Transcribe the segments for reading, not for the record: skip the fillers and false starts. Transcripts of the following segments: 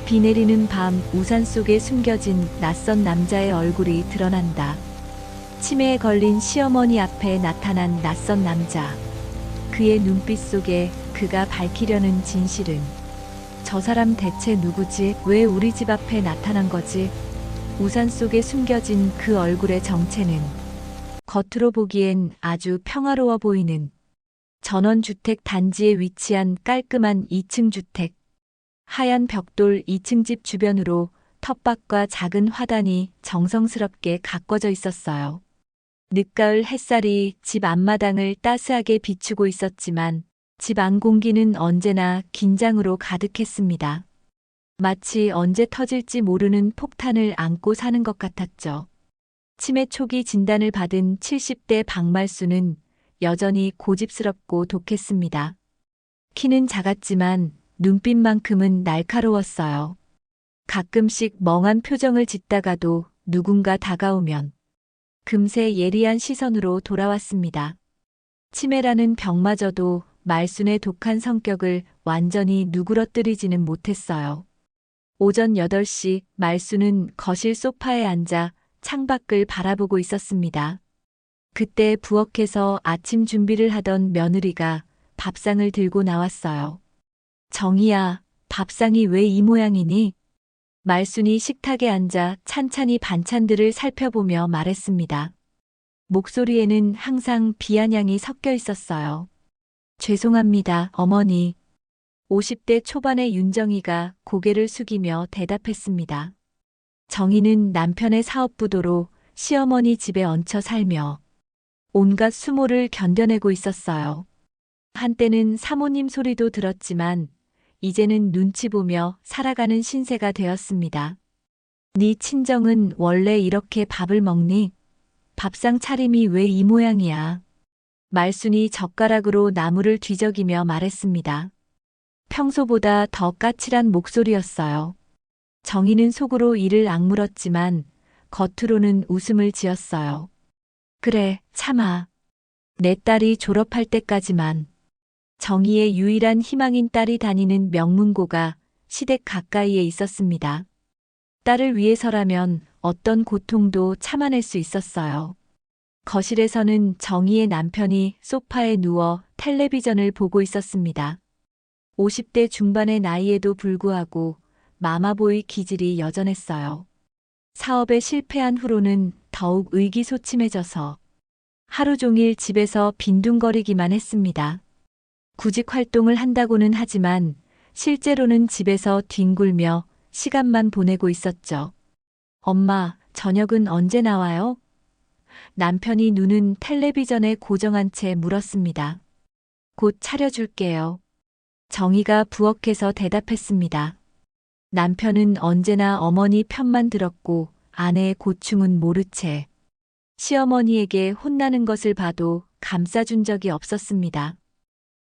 비 내리는 밤 우산 속에 숨겨진 낯선 남자의 얼굴이 드러난다. 치매에 걸린 시어머니 앞에 나타난 낯선 남자. 그의 눈빛 속에 그가 밝히려는 진실은 저 사람 대체 누구지? 왜 우리 집 앞에 나타난 거지? 우산 속에 숨겨진 그 얼굴의 정체는 겉으로 보기엔 아주 평화로워 보이는 전원주택 단지에 위치한 깔끔한 2층 주택. 하얀 벽돌 2층 집 주변으로 텃밭과 작은 화단이 정성스럽게 가꿔져 있었어요. 늦가을 햇살이 집 앞마당을 따스하게 비추고 있었지만 집 안 공기는 언제나 긴장으로 가득했습니다. 마치 언제 터질지 모르는 폭탄을 안고 사는 것 같았죠. 치매 초기 진단을 받은 70대 박말수는 여전히 고집스럽고 독했습니다. 키는 작았지만 눈빛만큼은 날카로웠어요. 가끔씩 멍한 표정을 짓다가도 누군가 다가오면 금세 예리한 시선으로 돌아왔습니다. 치매라는 병마저도 말순의 독한 성격을 완전히 누그러뜨리지는 못했어요. 오전 8시 말순은 거실 소파에 앉아 창밖을 바라보고 있었습니다. 그때 부엌에서 아침 준비를 하던 며느리가 밥상을 들고 나왔어요. 정희야, 밥상이 왜 이 모양이니? 말순이 식탁에 앉아 찬찬히 반찬들을 살펴보며 말했습니다. 목소리에는 항상 비아냥이 섞여 있었어요. 죄송합니다, 어머니. 50대 초반의 윤정희가 고개를 숙이며 대답했습니다. 정희는 남편의 사업부도로 시어머니 집에 얹혀 살며 온갖 수모를 견뎌내고 있었어요. 한때는 사모님 소리도 들었지만 이제는 눈치 보며 살아가는 신세가 되었습니다. 네 친정은 원래 이렇게 밥을 먹니? 밥상 차림이 왜 이 모양이야? 말순이 젓가락으로 나무를 뒤적이며 말했습니다. 평소보다 더 까칠한 목소리였어요. 정희는 속으로 이를 악물었지만 겉으로는 웃음을 지었어요. 그래, 참아. 내 딸이 졸업할 때까지만. 정희의 유일한 희망인 딸이 다니는 명문고가 시댁 가까이에 있었습니다. 딸을 위해서라면 어떤 고통도 참아낼 수 있었어요. 거실에서는 정희의 남편이 소파에 누워 텔레비전을 보고 있었습니다. 50대 중반의 나이에도 불구하고 마마보이 기질이 여전했어요. 사업에 실패한 후로는 더욱 의기소침해져서 하루 종일 집에서 빈둥거리기만 했습니다. 구직 활동을 한다고는 하지만 실제로는 집에서 뒹굴며 시간만 보내고 있었죠. 엄마, 저녁은 언제 나와요? 남편이 눈은 텔레비전에 고정한 채 물었습니다. 곧 차려줄게요. 정희가 부엌에서 대답했습니다. 남편은 언제나 어머니 편만 들었고 아내의 고충은 모르 채 시어머니에게 혼나는 것을 봐도 감싸준 적이 없었습니다.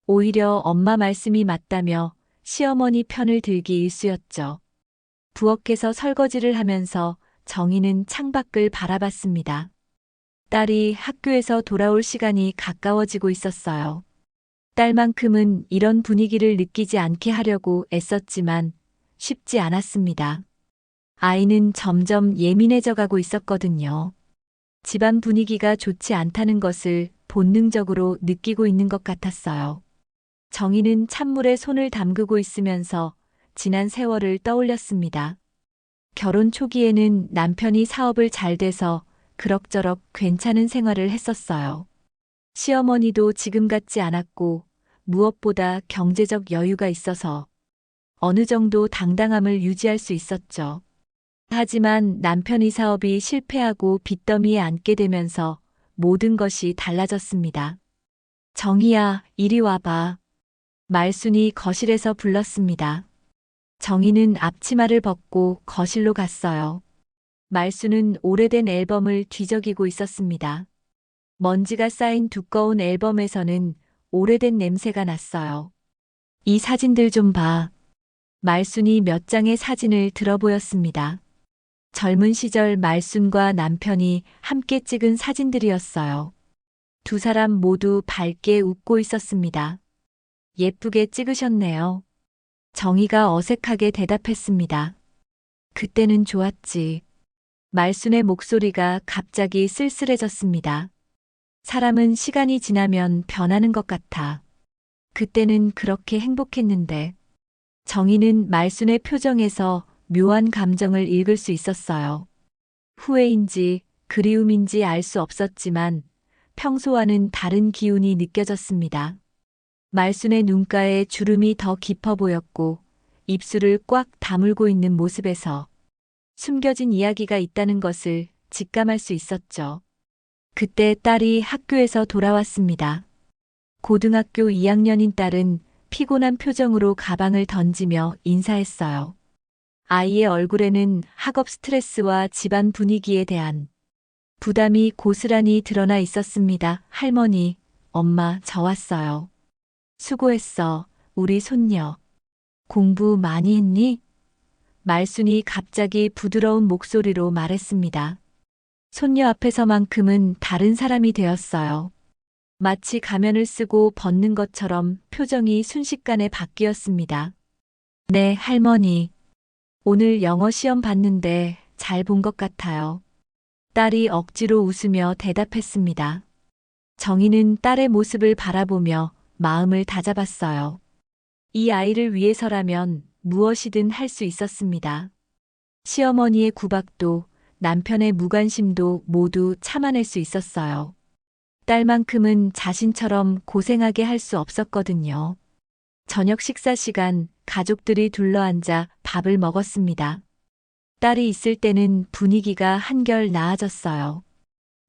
오히려 엄마 말씀이 맞다며 시어머니 편을 들기 일쑤였죠. 부엌에서 설거지를 하면서 정희는 창밖을 바라봤습니다. 딸이 학교에서 돌아올 시간이 가까워지고 있었어요. 딸만큼은 이런 분위기를 느끼지 않게 하려고 애썼지만 쉽지 않았습니다. 아이는 점점 예민해져 가고 있었거든요. 집안 분위기가 좋지 않다는 것을 본능적으로 느끼고 있는 것 같았어요. 정희는 찬물에 손을 담그고 있으면서 지난 세월을 떠올렸습니다. 결혼 초기에는 남편이 사업을 잘 돼서 그럭저럭 괜찮은 생활을 했었어요. 시어머니도 지금 같지 않았고 무엇보다 경제적 여유가 있어서 어느 정도 당당함을 유지할 수 있었죠. 하지만 남편의 사업이 실패하고 빚더미에 앉게 되면서 모든 것이 달라졌습니다. 정희야, 이리 와봐. 말순이 거실에서 불렀습니다. 정희는 앞치마를 벗고 거실로 갔어요. 말순은 오래된 앨범을 뒤적이고 있었습니다. 먼지가 쌓인 두꺼운 앨범에서는 오래된 냄새가 났어요. 이 사진들 좀 봐. 말순이 몇 장의 사진을 들어 보였습니다. 젊은 시절 말순과 남편이 함께 찍은 사진들이었어요. 두 사람 모두 밝게 웃고 있었습니다. 예쁘게 찍으셨네요. 정희가 어색하게 대답했습니다. 그때는 좋았지. 말순의 목소리가 갑자기 쓸쓸해졌습니다. 사람은 시간이 지나면 변하는 것 같아. 그때는 그렇게 행복했는데. 정희는 말순의 표정에서 묘한 감정을 읽을 수 있었어요. 후회인지 그리움인지 알 수 없었지만 평소와는 다른 기운이 느껴졌습니다. 말순의 눈가에 주름이 더 깊어 보였고 입술을 꽉 다물고 있는 모습에서 숨겨진 이야기가 있다는 것을 직감할 수 있었죠. 그때 딸이 학교에서 돌아왔습니다. 고등학교 2학년인 딸은 피곤한 표정으로 가방을 던지며 인사했어요. 아이의 얼굴에는 학업 스트레스와 집안 분위기에 대한 부담이 고스란히 드러나 있었습니다. 할머니, 엄마, 저 왔어요. 수고했어, 우리 손녀. 공부 많이 했니? 말순이 갑자기 부드러운 목소리로 말했습니다. 손녀 앞에서만큼은 다른 사람이 되었어요. 마치 가면을 쓰고 벗는 것처럼 표정이 순식간에 바뀌었습니다. 네, 할머니. 오늘 영어 시험 봤는데 잘 본 것 같아요. 딸이 억지로 웃으며 대답했습니다. 정희는 딸의 모습을 바라보며 마음을 다잡았어요. 이 아이를 위해서라면 무엇이든 할 수 있었습니다. 시어머니의 구박도 남편의 무관심도 모두 참아낼 수 있었어요. 딸만큼은 자신처럼 고생하게 할 수 없었거든요. 저녁 식사 시간 가족들이 둘러앉아 밥을 먹었습니다. 딸이 있을 때는 분위기가 한결 나아졌어요.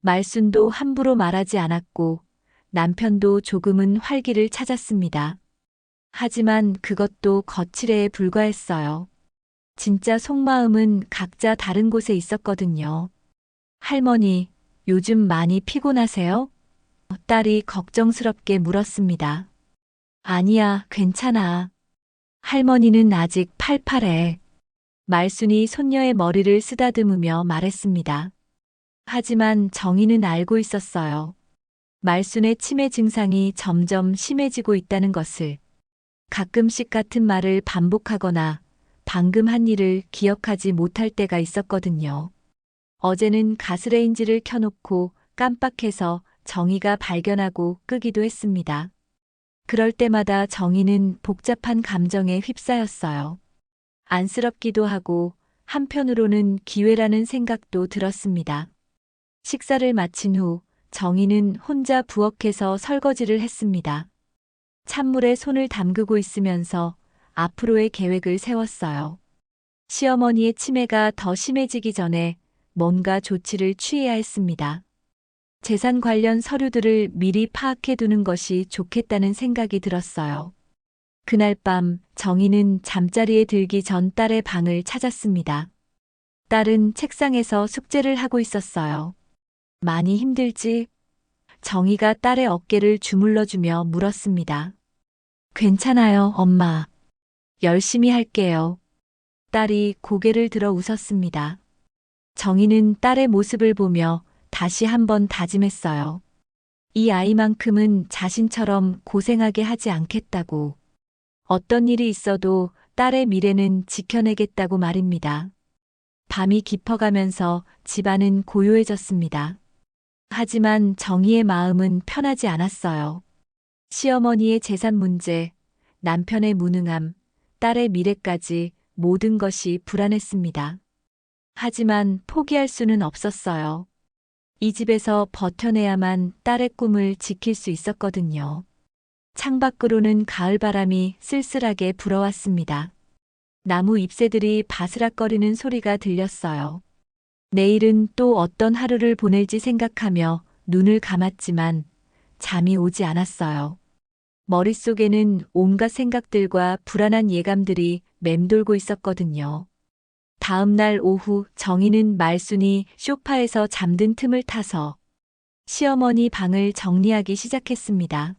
말순도 함부로 말하지 않았고 남편도 조금은 활기를 찾았습니다. 하지만 그것도 거칠애에 불과했어요. 진짜 속마음은 각자 다른 곳에 있었거든요. 할머니, 요즘 많이 피곤하세요? 딸이 걱정스럽게 물었습니다. 아니야, 괜찮아. 할머니는 아직 팔팔해. 말순이 손녀의 머리를 쓰다듬으며 말했습니다. 하지만 정희는 알고 있었어요. 말순의 치매 증상이 점점 심해지고 있다는 것을. 가끔씩 같은 말을 반복하거나 방금 한 일을 기억하지 못할 때가 있었거든요. 어제는 가스레인지를 켜놓고 깜빡해서 정희가 발견하고 끄기도 했습니다. 그럴 때마다 정희는 복잡한 감정에 휩싸였어요. 안쓰럽기도 하고 한편으로는 기회라는 생각도 들었습니다. 식사를 마친 후 정희는 혼자 부엌에서 설거지를 했습니다. 찬물에 손을 담그고 있으면서 앞으로의 계획을 세웠어요. 시어머니의 치매가 더 심해지기 전에 뭔가 조치를 취해야 했습니다. 재산 관련 서류들을 미리 파악해 두는 것이 좋겠다는 생각이 들었어요. 그날 밤 정희는 잠자리에 들기 전 딸의 방을 찾았습니다. 딸은 책상에서 숙제를 하고 있었어요. 많이 힘들지? 정희가 딸의 어깨를 주물러주며 물었습니다. 괜찮아요, 엄마. 열심히 할게요. 딸이 고개를 들어 웃었습니다. 정희는 딸의 모습을 보며 다시 한번 다짐했어요. 이 아이만큼은 자신처럼 고생하게 하지 않겠다고. 어떤 일이 있어도 딸의 미래는 지켜내겠다고 말입니다. 밤이 깊어가면서 집안은 고요해졌습니다. 하지만 정희의 마음은 편하지 않았어요. 시어머니의 재산 문제, 남편의 무능함, 딸의 미래까지 모든 것이 불안했습니다. 하지만 포기할 수는 없었어요. 이 집에서 버텨내야만 딸의 꿈을 지킬 수 있었거든요. 창밖으로는 가을바람이 쓸쓸하게 불어왔습니다. 나무 잎새들이 바스락거리는 소리가 들렸어요. 내일은 또 어떤 하루를 보낼지 생각하며 눈을 감았지만 잠이 오지 않았어요. 머릿속에는 온갖 생각들과 불안한 예감들이 맴돌고 있었거든요. 다음 날 오후 정희는 말순이 소파에서 잠든 틈을 타서 시어머니 방을 정리하기 시작했습니다.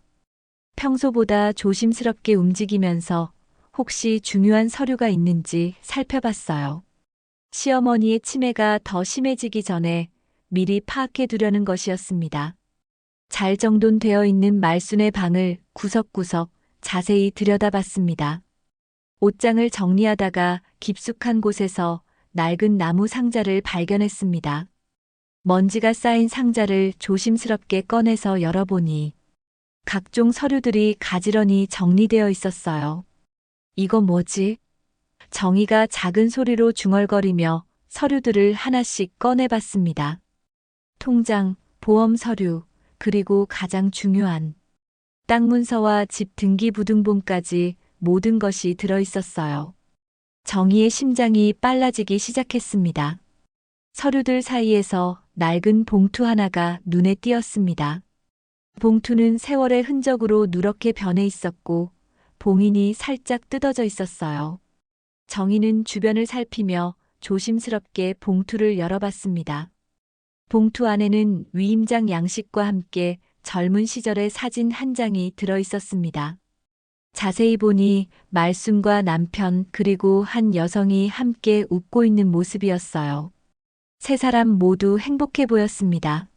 평소보다 조심스럽게 움직이면서 혹시 중요한 서류가 있는지 살펴봤어요. 시어머니의 치매가 더 심해지기 전에 미리 파악해 두려는 것이었습니다. 잘 정돈되어 있는 말순의 방을 구석구석 자세히 들여다봤습니다. 옷장을 정리하다가 깊숙한 곳에서 낡은 나무 상자를 발견했습니다. 먼지가 쌓인 상자를 조심스럽게 꺼내서 열어보니 각종 서류들이 가지런히 정리되어 있었어요. 이거 뭐지? 정희가 작은 소리로 중얼거리며 서류들을 하나씩 꺼내봤습니다. 통장, 보험 서류, 그리고 가장 중요한 땅 문서와 집 등기부등본까지 모든 것이 들어있었어요. 정희의 심장이 빨라지기 시작했습니다. 서류들 사이에서 낡은 봉투 하나가 눈에 띄었습니다. 봉투는 세월의 흔적으로 누렇게 변해 있었고 봉인이 살짝 뜯어져 있었어요. 정희는 주변을 살피며 조심스럽게 봉투를 열어봤습니다. 봉투 안에는 위임장 양식과 함께 젊은 시절의 사진 한 장이 들어 있었습니다. 자세히 보니 말순과 남편 그리고 한 여성이 함께 웃고 있는 모습이었어요. 세 사람 모두 행복해 보였습니다.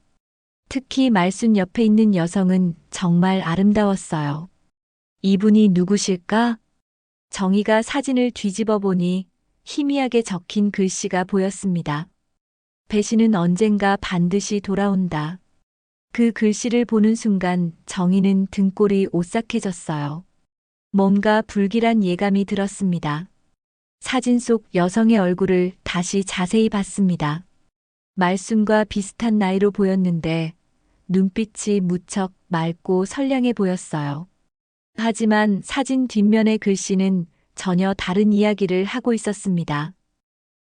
특히 말순 옆에 있는 여성은 정말 아름다웠어요. 이분이 누구실까? 정희가 사진을 뒤집어 보니 희미하게 적힌 글씨가 보였습니다. 배신은 언젠가 반드시 돌아온다. 그 글씨를 보는 순간 정희는 등골이 오싹해졌어요. 뭔가 불길한 예감이 들었습니다. 사진 속 여성의 얼굴을 다시 자세히 봤습니다. 말순과 비슷한 나이로 보였는데 눈빛이 무척 맑고 선량해 보였어요. 하지만 사진 뒷면의 글씨는 전혀 다른 이야기를 하고 있었습니다.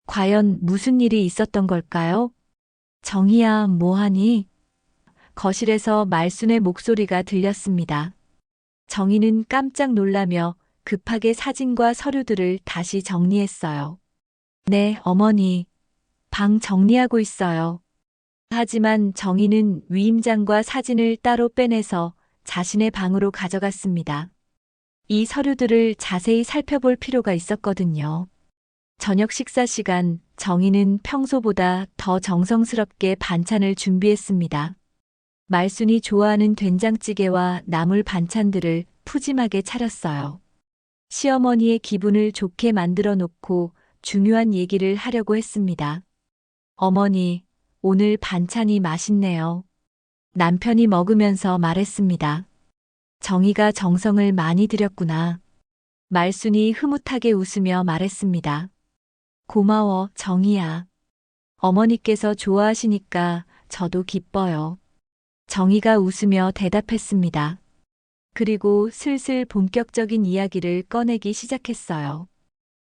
과연 무슨 일이 있었던 걸까요? 정희야, 뭐하니? 거실에서 말순의 목소리가 들렸습니다. 정희는 깜짝 놀라며 급하게 사진과 서류들을 다시 정리했어요. 네, 어머니. 방 정리하고 있어요. 하지만 정희는 위임장과 사진을 따로 빼내서 자신의 방으로 가져갔습니다. 이 서류들을 자세히 살펴볼 필요가 있었거든요. 저녁 식사 시간, 정희는 평소보다 더 정성스럽게 반찬을 준비했습니다. 말순이 좋아하는 된장찌개와 나물 반찬들을 푸짐하게 차렸어요. 시어머니의 기분을 좋게 만들어 놓고 중요한 얘기를 하려고 했습니다. 어머니, 오늘 반찬이 맛있네요. 남편이 먹으면서 말했습니다. 정희가 정성을 많이 들였구나. 말순이 흐뭇하게 웃으며 말했습니다. 고마워, 정희야. 어머니께서 좋아하시니까 저도 기뻐요. 정희가 웃으며 대답했습니다. 그리고 슬슬 본격적인 이야기를 꺼내기 시작했어요.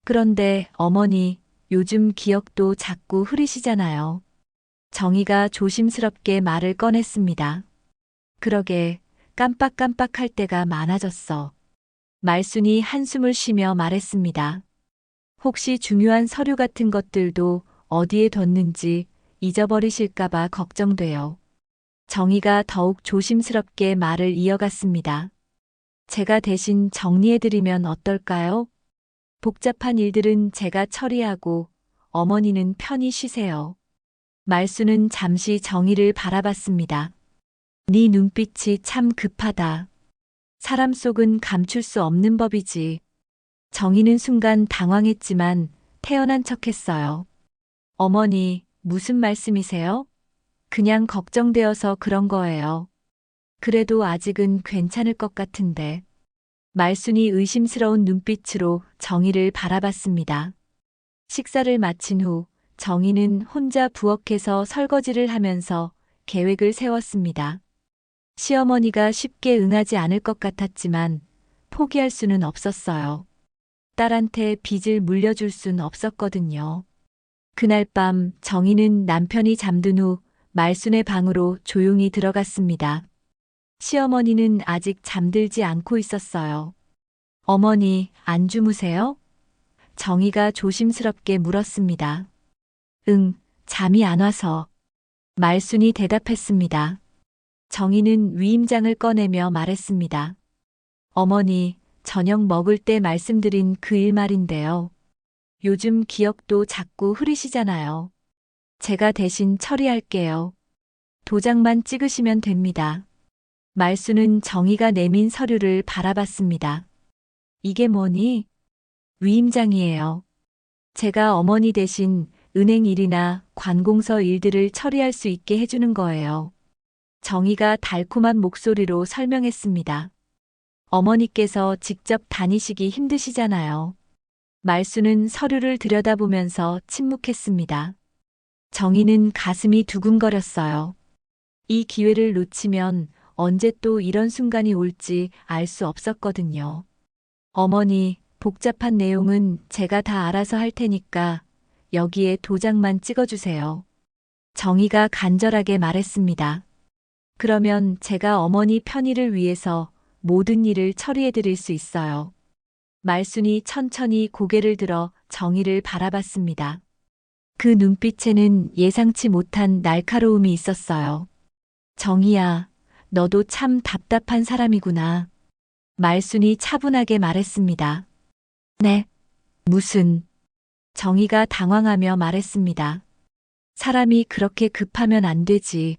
그런데 어머니, 요즘 기억도 자꾸 흐리시잖아요. 정희가 조심스럽게 말을 꺼냈습니다. 그러게, 깜빡깜빡할 때가 많아졌어. 말순이 한숨을 쉬며 말했습니다. 혹시 중요한 서류 같은 것들도 어디에 뒀는지 잊어버리실까봐 걱정돼요. 정희가 더욱 조심스럽게 말을 이어갔습니다. 제가 대신 정리해드리면 어떨까요? 복잡한 일들은 제가 처리하고 어머니는 편히 쉬세요. 말순은 잠시 정희를 바라봤습니다. 네 눈빛이 참 급하다. 사람 속은 감출 수 없는 법이지. 정희는 순간 당황했지만 태연한 척했어요. 어머니, 무슨 말씀이세요? 그냥 걱정되어서 그런 거예요. 그래도 아직은 괜찮을 것 같은데. 말순이 의심스러운 눈빛으로 정희를 바라봤습니다. 식사를 마친 후 정희는 혼자 부엌에서 설거지를 하면서 계획을 세웠습니다. 시어머니가 쉽게 응하지 않을 것 같았지만 포기할 수는 없었어요. 딸한테 빚을 물려줄 순 없었거든요. 그날 밤 정희는 남편이 잠든 후 말순의 방으로 조용히 들어갔습니다. 시어머니는 아직 잠들지 않고 있었어요. 어머니, 안 주무세요? 정희가 조심스럽게 물었습니다. 응, 잠이 안 와서. 말순이 대답했습니다. 정희는 위임장을 꺼내며 말했습니다. 어머니, 저녁 먹을 때 말씀드린 그 일 말인데요. 요즘 기억도 자꾸 흐리시잖아요. 제가 대신 처리할게요. 도장만 찍으시면 됩니다. 말순은 정희가 내민 서류를 바라봤습니다. 이게 뭐니? 위임장이에요. 제가 어머니 대신 은행 일이나 관공서 일들을 처리할 수 있게 해주는 거예요. 정희가 달콤한 목소리로 설명했습니다. 어머니께서 직접 다니시기 힘드시잖아요. 말수는 서류를 들여다보면서 침묵했습니다. 정희는 가슴이 두근거렸어요. 이 기회를 놓치면 언제 또 이런 순간이 올지 알 수 없었거든요. 어머니, 복잡한 내용은 제가 다 알아서 할 테니까 여기에 도장만 찍어주세요. 정희가 간절하게 말했습니다. 그러면 제가 어머니 편의를 위해서 모든 일을 처리해 드릴 수 있어요. 말순이 천천히 고개를 들어 정희를 바라봤습니다. 그 눈빛에는 예상치 못한 날카로움이 있었어요. 정희야, 너도 참 답답한 사람이구나. 말순이 차분하게 말했습니다. 네, 무슨. 정희가 당황하며 말했습니다. 사람이 그렇게 급하면 안 되지.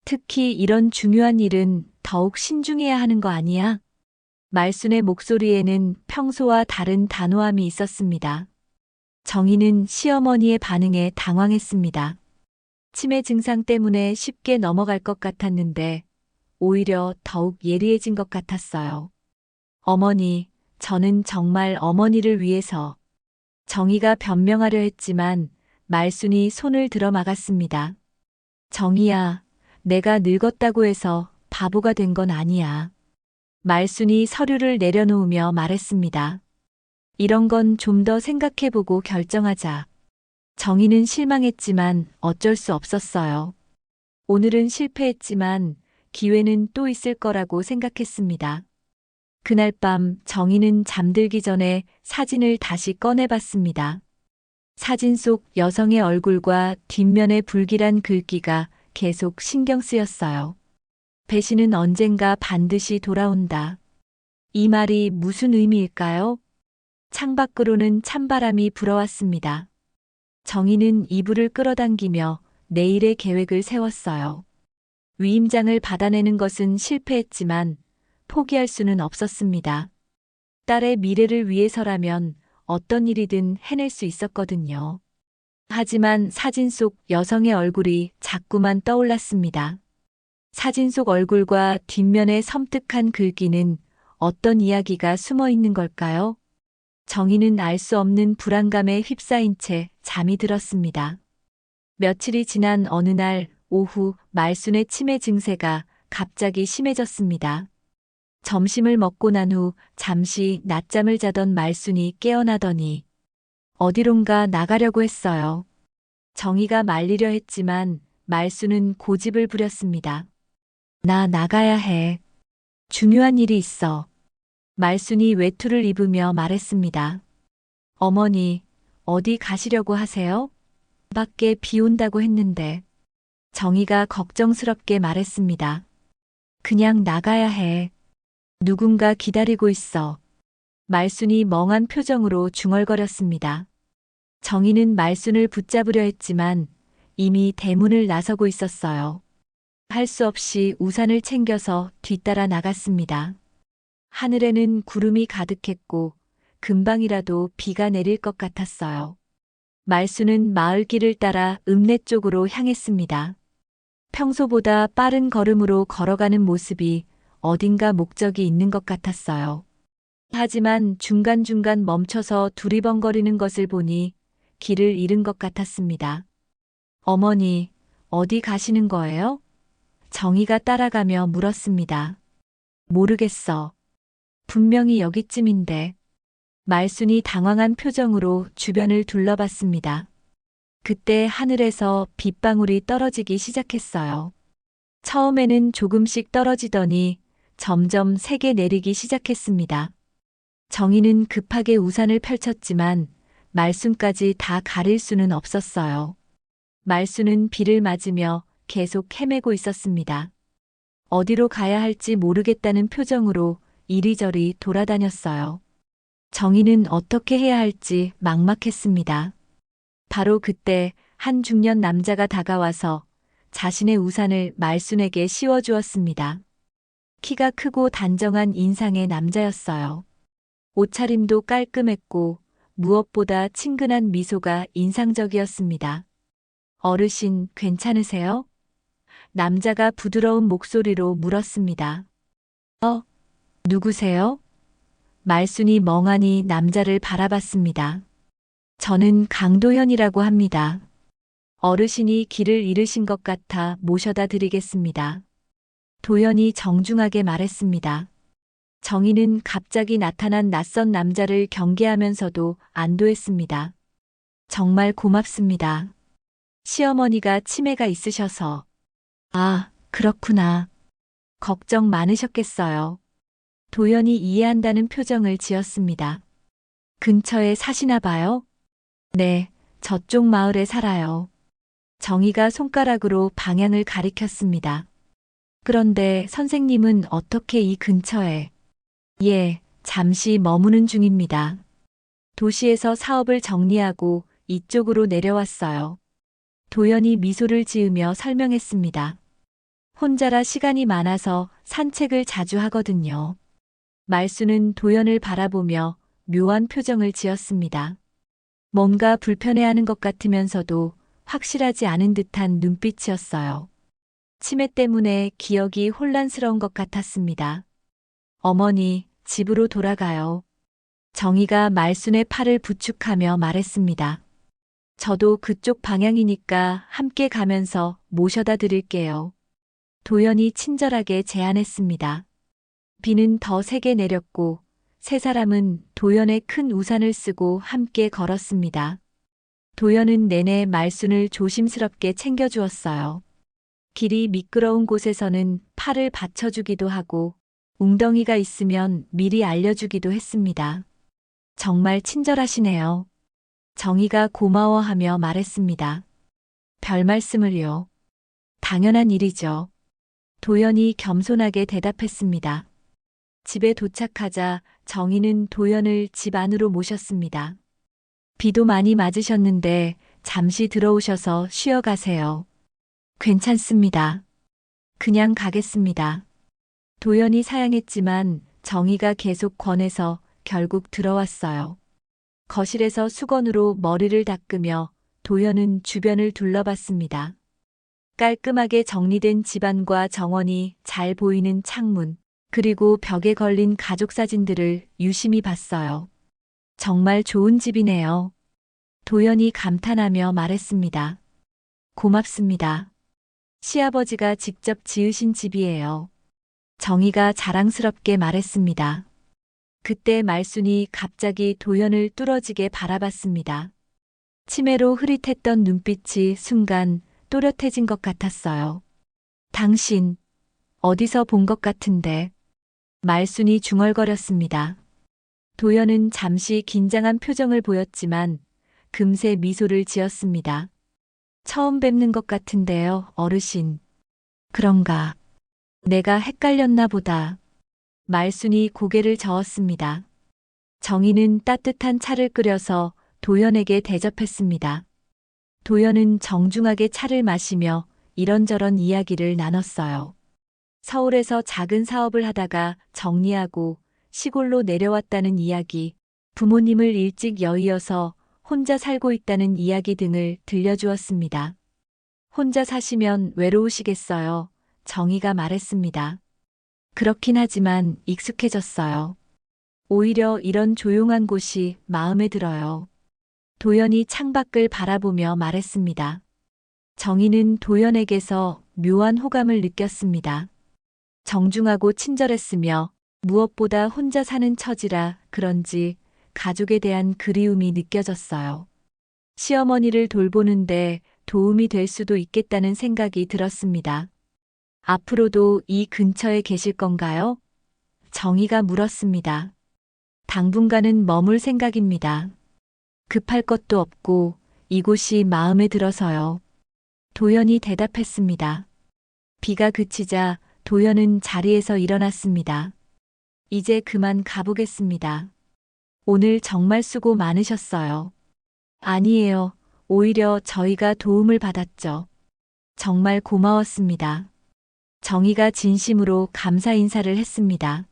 특히 이런 중요한 일은 더욱 신중해야 하는 거 아니야? 말순의 목소리에는 평소와 다른 단호함이 있었습니다. 정희는 시어머니의 반응에 당황했습니다. 치매 증상 때문에 쉽게 넘어갈 것 같았는데 오히려 더욱 예리해진 것 같았어요. 어머니, 저는 정말 어머니를 위해서. 정희가 변명하려 했지만 말순이 손을 들어 막았습니다. 정희야, 내가 늙었다고 해서 바보가 된 건 아니야. 말순이 서류를 내려놓으며 말했습니다. 이런 건 좀 더 생각해보고 결정하자. 정희는 실망했지만 어쩔 수 없었어요. 오늘은 실패했지만 기회는 또 있을 거라고 생각했습니다. 그날 밤 정희는 잠들기 전에 사진을 다시 꺼내봤습니다. 사진 속 여성의 얼굴과 뒷면의 불길한 글귀가 계속 신경 쓰였어요. 배신은 언젠가 반드시 돌아온다. 이 말이 무슨 의미일까요? 창밖으로는 찬바람이 불어왔습니다. 정희는 이불을 끌어당기며 내일의 계획을 세웠어요. 위임장을 받아내는 것은 실패했지만 포기할 수는 없었습니다. 딸의 미래를 위해서라면 어떤 일이든 해낼 수 있었거든요. 하지만 사진 속 여성의 얼굴이 자꾸만 떠올랐습니다. 사진 속 얼굴과 뒷면의 섬뜩한 글귀는 어떤 이야기가 숨어 있는 걸까요? 정희는 알 수 없는 불안감에 휩싸인 채 잠이 들었습니다. 며칠이 지난 어느 날 오후 말순의 치매 증세가 갑자기 심해졌습니다. 점심을 먹고 난 후 잠시 낮잠을 자던 말순이 깨어나더니 어디론가 나가려고 했어요. 정희가 말리려 했지만 말순은 고집을 부렸습니다. 나 나가야 해. 중요한 일이 있어. 말순이 외투를 입으며 말했습니다. 어머니, 어디 가시려고 하세요? 밖에 비 온다고 했는데. 정희가 걱정스럽게 말했습니다. 그냥 나가야 해. 누군가 기다리고 있어. 말순이 멍한 표정으로 중얼거렸습니다. 정희는 말순을 붙잡으려 했지만 이미 대문을 나서고 있었어요. 할 수 없이 우산을 챙겨서 뒤따라 나갔습니다. 하늘에는 구름이 가득했고 금방이라도 비가 내릴 것 같았어요. 말순은 마을길을 따라 읍내 쪽으로 향했습니다. 평소보다 빠른 걸음으로 걸어가는 모습이 어딘가 목적이 있는 것 같았어요. 하지만 중간중간 멈춰서 두리번거리는 것을 보니 길을 잃은 것 같았습니다. 어머니, 어디 가시는 거예요? 정희가 따라가며 물었습니다. 모르겠어. 분명히 여기쯤인데. 말순이 당황한 표정으로 주변을 둘러봤습니다. 그때 하늘에서 빗방울이 떨어지기 시작했어요. 처음에는 조금씩 떨어지더니 점점 세게 내리기 시작했습니다. 정희는 급하게 우산을 펼쳤지만 말순까지 다 가릴 수는 없었어요. 말순은 비를 맞으며 계속 헤매고 있었습니다. 어디로 가야 할지 모르겠다는 표정으로 이리저리 돌아다녔어요. 정희는 어떻게 해야 할지 막막했습니다. 바로 그때 한 중년 남자가 다가와서 자신의 우산을 말순에게 씌워주었습니다. 키가 크고 단정한 인상의 남자였어요. 옷차림도 깔끔했고 무엇보다 친근한 미소가 인상적이었습니다. 어르신, 괜찮으세요? 남자가 부드러운 목소리로 물었습니다. 누구세요? 말순이 멍하니 남자를 바라봤습니다. 저는 강도현이라고 합니다. 어르신이 길을 잃으신 것 같아 모셔다 드리겠습니다. 도현이 정중하게 말했습니다. 정희는 갑자기 나타난 낯선 남자를 경계하면서도 안도했습니다. 정말 고맙습니다. 시어머니가 치매가 있으셔서. 아, 그렇구나. 걱정 많으셨겠어요. 도연이 이해한다는 표정을 지었습니다. 근처에 사시나 봐요? 네, 저쪽 마을에 살아요. 정희가 손가락으로 방향을 가리켰습니다. 그런데 선생님은 어떻게 이 근처에? 예, 잠시 머무는 중입니다. 도시에서 사업을 정리하고 이쪽으로 내려왔어요. 도연이 미소를 지으며 설명했습니다. 혼자라 시간이 많아서 산책을 자주 하거든요. 말수는 도연을 바라보며 묘한 표정을 지었습니다. 뭔가 불편해하는 것 같으면서도 확실하지 않은 듯한 눈빛이었어요. 치매 때문에 기억이 혼란스러운 것 같았습니다. 어머니, 집으로 돌아가요. 정희가 말순의 팔을 부축하며 말했습니다. 저도 그쪽 방향이니까 함께 가면서 모셔다 드릴게요. 도연이 친절하게 제안했습니다. 비는 더 세게 내렸고 세 사람은 도연의 큰 우산을 쓰고 함께 걸었습니다. 도연은 내내 말순을 조심스럽게 챙겨주었어요. 길이 미끄러운 곳에서는 팔을 받쳐주기도 하고 웅덩이가 있으면 미리 알려주기도 했습니다. 정말 친절하시네요. 정희가 고마워하며 말했습니다. 별 말씀을요. 당연한 일이죠. 도연이 겸손하게 대답했습니다. 집에 도착하자 정희는 도연을 집 안으로 모셨습니다. 비도 많이 맞으셨는데 잠시 들어오셔서 쉬어가세요. 괜찮습니다. 그냥 가겠습니다. 도연이 사양했지만 정희가 계속 권해서 결국 들어왔어요. 거실에서 수건으로 머리를 닦으며 도연은 주변을 둘러봤습니다. 깔끔하게 정리된 집안과 정원이 잘 보이는 창문, 그리고 벽에 걸린 가족 사진들을 유심히 봤어요. 정말 좋은 집이네요. 도연이 감탄하며 말했습니다. 고맙습니다. 시아버지가 직접 지으신 집이에요. 정희가 자랑스럽게 말했습니다. 그때 말순이 갑자기 도연을 뚫어지게 바라봤습니다. 치매로 흐릿했던 눈빛이 순간 또렷해진 것 같았어요. 당신, 어디서 본 것 같은데. 말순이 중얼거렸습니다. 도연은 잠시 긴장한 표정을 보였지만 금세 미소를 지었습니다. 처음 뵙는 것 같은데요, 어르신. 그런가. 내가 헷갈렸나 보다. 말순이 고개를 저었습니다. 정희는 따뜻한 차를 끓여서 도연에게 대접했습니다. 도연은 정중하게 차를 마시며 이런저런 이야기를 나눴어요. 서울에서 작은 사업을 하다가 정리하고 시골로 내려왔다는 이야기, 부모님을 일찍 여의어서 혼자 살고 있다는 이야기 등을 들려주었습니다. 혼자 사시면 외로우시겠어요. 정희가 말했습니다. 그렇긴 하지만 익숙해졌어요. 오히려 이런 조용한 곳이 마음에 들어요. 도연이 창밖을 바라보며 말했습니다. 정희는 도연에게서 묘한 호감을 느꼈습니다. 정중하고 친절했으며 무엇보다 혼자 사는 처지라 그런지 가족에 대한 그리움이 느껴졌어요. 시어머니를 돌보는데 도움이 될 수도 있겠다는 생각이 들었습니다. 앞으로도 이 근처에 계실 건가요? 정희가 물었습니다. 당분간은 머물 생각입니다. 급할 것도 없고 이곳이 마음에 들어서요. 도연이 대답했습니다. 비가 그치자 도연은 자리에서 일어났습니다. 이제 그만 가보겠습니다. 오늘 정말 수고 많으셨어요. 아니에요. 오히려 저희가 도움을 받았죠. 정말 고마웠습니다. 정희가 진심으로 감사 인사를 했습니다.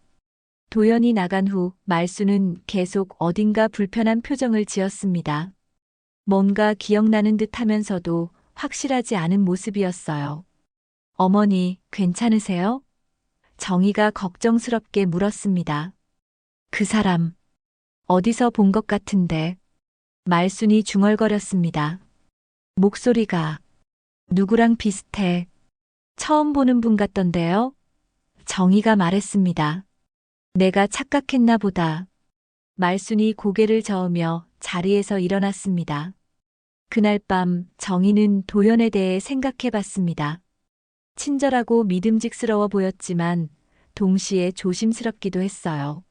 도연이 나간 후 말수는 계속 어딘가 불편한 표정을 지었습니다. 뭔가 기억나는 듯 하면서도 확실하지 않은 모습이었어요. 어머니, 괜찮으세요? 정희가 걱정스럽게 물었습니다. 그 사람, 어디서 본 것 같은데. 말순이 중얼거렸습니다. 목소리가 누구랑 비슷해. 처음 보는 분 같던데요? 정희가 말했습니다. 내가 착각했나 보다. 말순이 고개를 저으며 자리에서 일어났습니다. 그날 밤 정희는 도연에 대해 생각해 봤습니다. 친절하고 믿음직스러워 보였지만 동시에 조심스럽기도 했어요.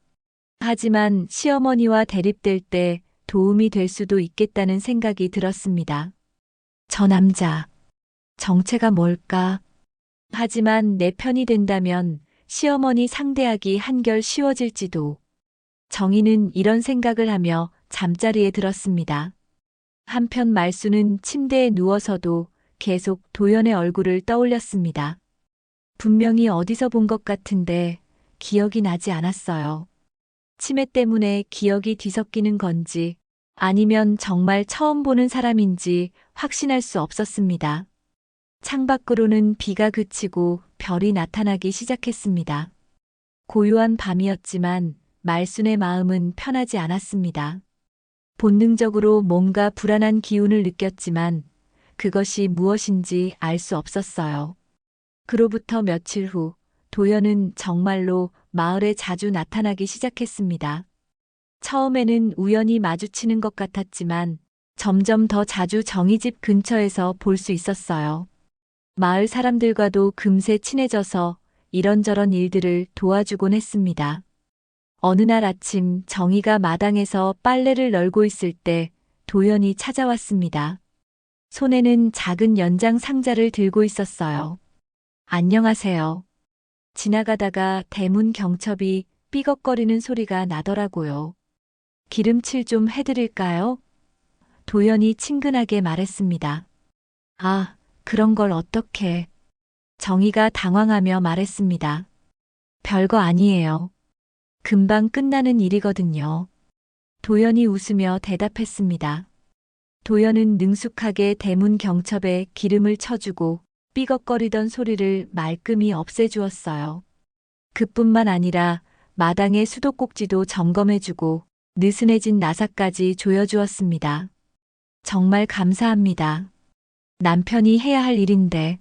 하지만 시어머니와 대립될 때 도움이 될 수도 있겠다는 생각이 들었습니다. 저 남자, 정체가 뭘까? 하지만 내 편이 된다면 시어머니 상대하기 한결 쉬워질지도. 정희는 이런 생각을 하며 잠자리에 들었습니다. 한편 말수는 침대에 누워서도 계속 도연의 얼굴을 떠올렸습니다. 분명히 어디서 본 것 같은데 기억이 나지 않았어요. 치매 때문에 기억이 뒤섞이는 건지 아니면 정말 처음 보는 사람인지 확신할 수 없었습니다. 창밖으로는 비가 그치고 별이 나타나기 시작했습니다. 고요한 밤이었지만 말순의 마음은 편하지 않았습니다. 본능적으로 뭔가 불안한 기운을 느꼈지만 그것이 무엇인지 알 수 없었어요. 그로부터 며칠 후 도연은 정말로 마을에 자주 나타나기 시작했습니다. 처음에는 우연히 마주치는 것 같았지만 점점 더 자주 정희 집 근처에서 볼 수 있었어요. 마을 사람들과도 금세 친해져서 이런저런 일들을 도와주곤 했습니다. 어느 날 아침 정희가 마당에서 빨래를 널고 있을 때 도연이 찾아왔습니다. 손에는 작은 연장 상자를 들고 있었어요. 안녕하세요. 지나가다가 대문 경첩이 삐걱거리는 소리가 나더라고요. 기름칠 좀 해드릴까요? 도연이 친근하게 말했습니다. 아, 그런 걸 어떻게. 정희가 당황하며 말했습니다. 별거 아니에요. 금방 끝나는 일이거든요. 도연이 웃으며 대답했습니다. 도연은 능숙하게 대문 경첩에 기름을 쳐주고 삐걱거리던 소리를 말끔히 없애주었어요. 그뿐만 아니라 마당의 수도꼭지도 점검해주고 느슨해진 나사까지 조여주었습니다. 정말 감사합니다. 남편이 해야 할 일인데.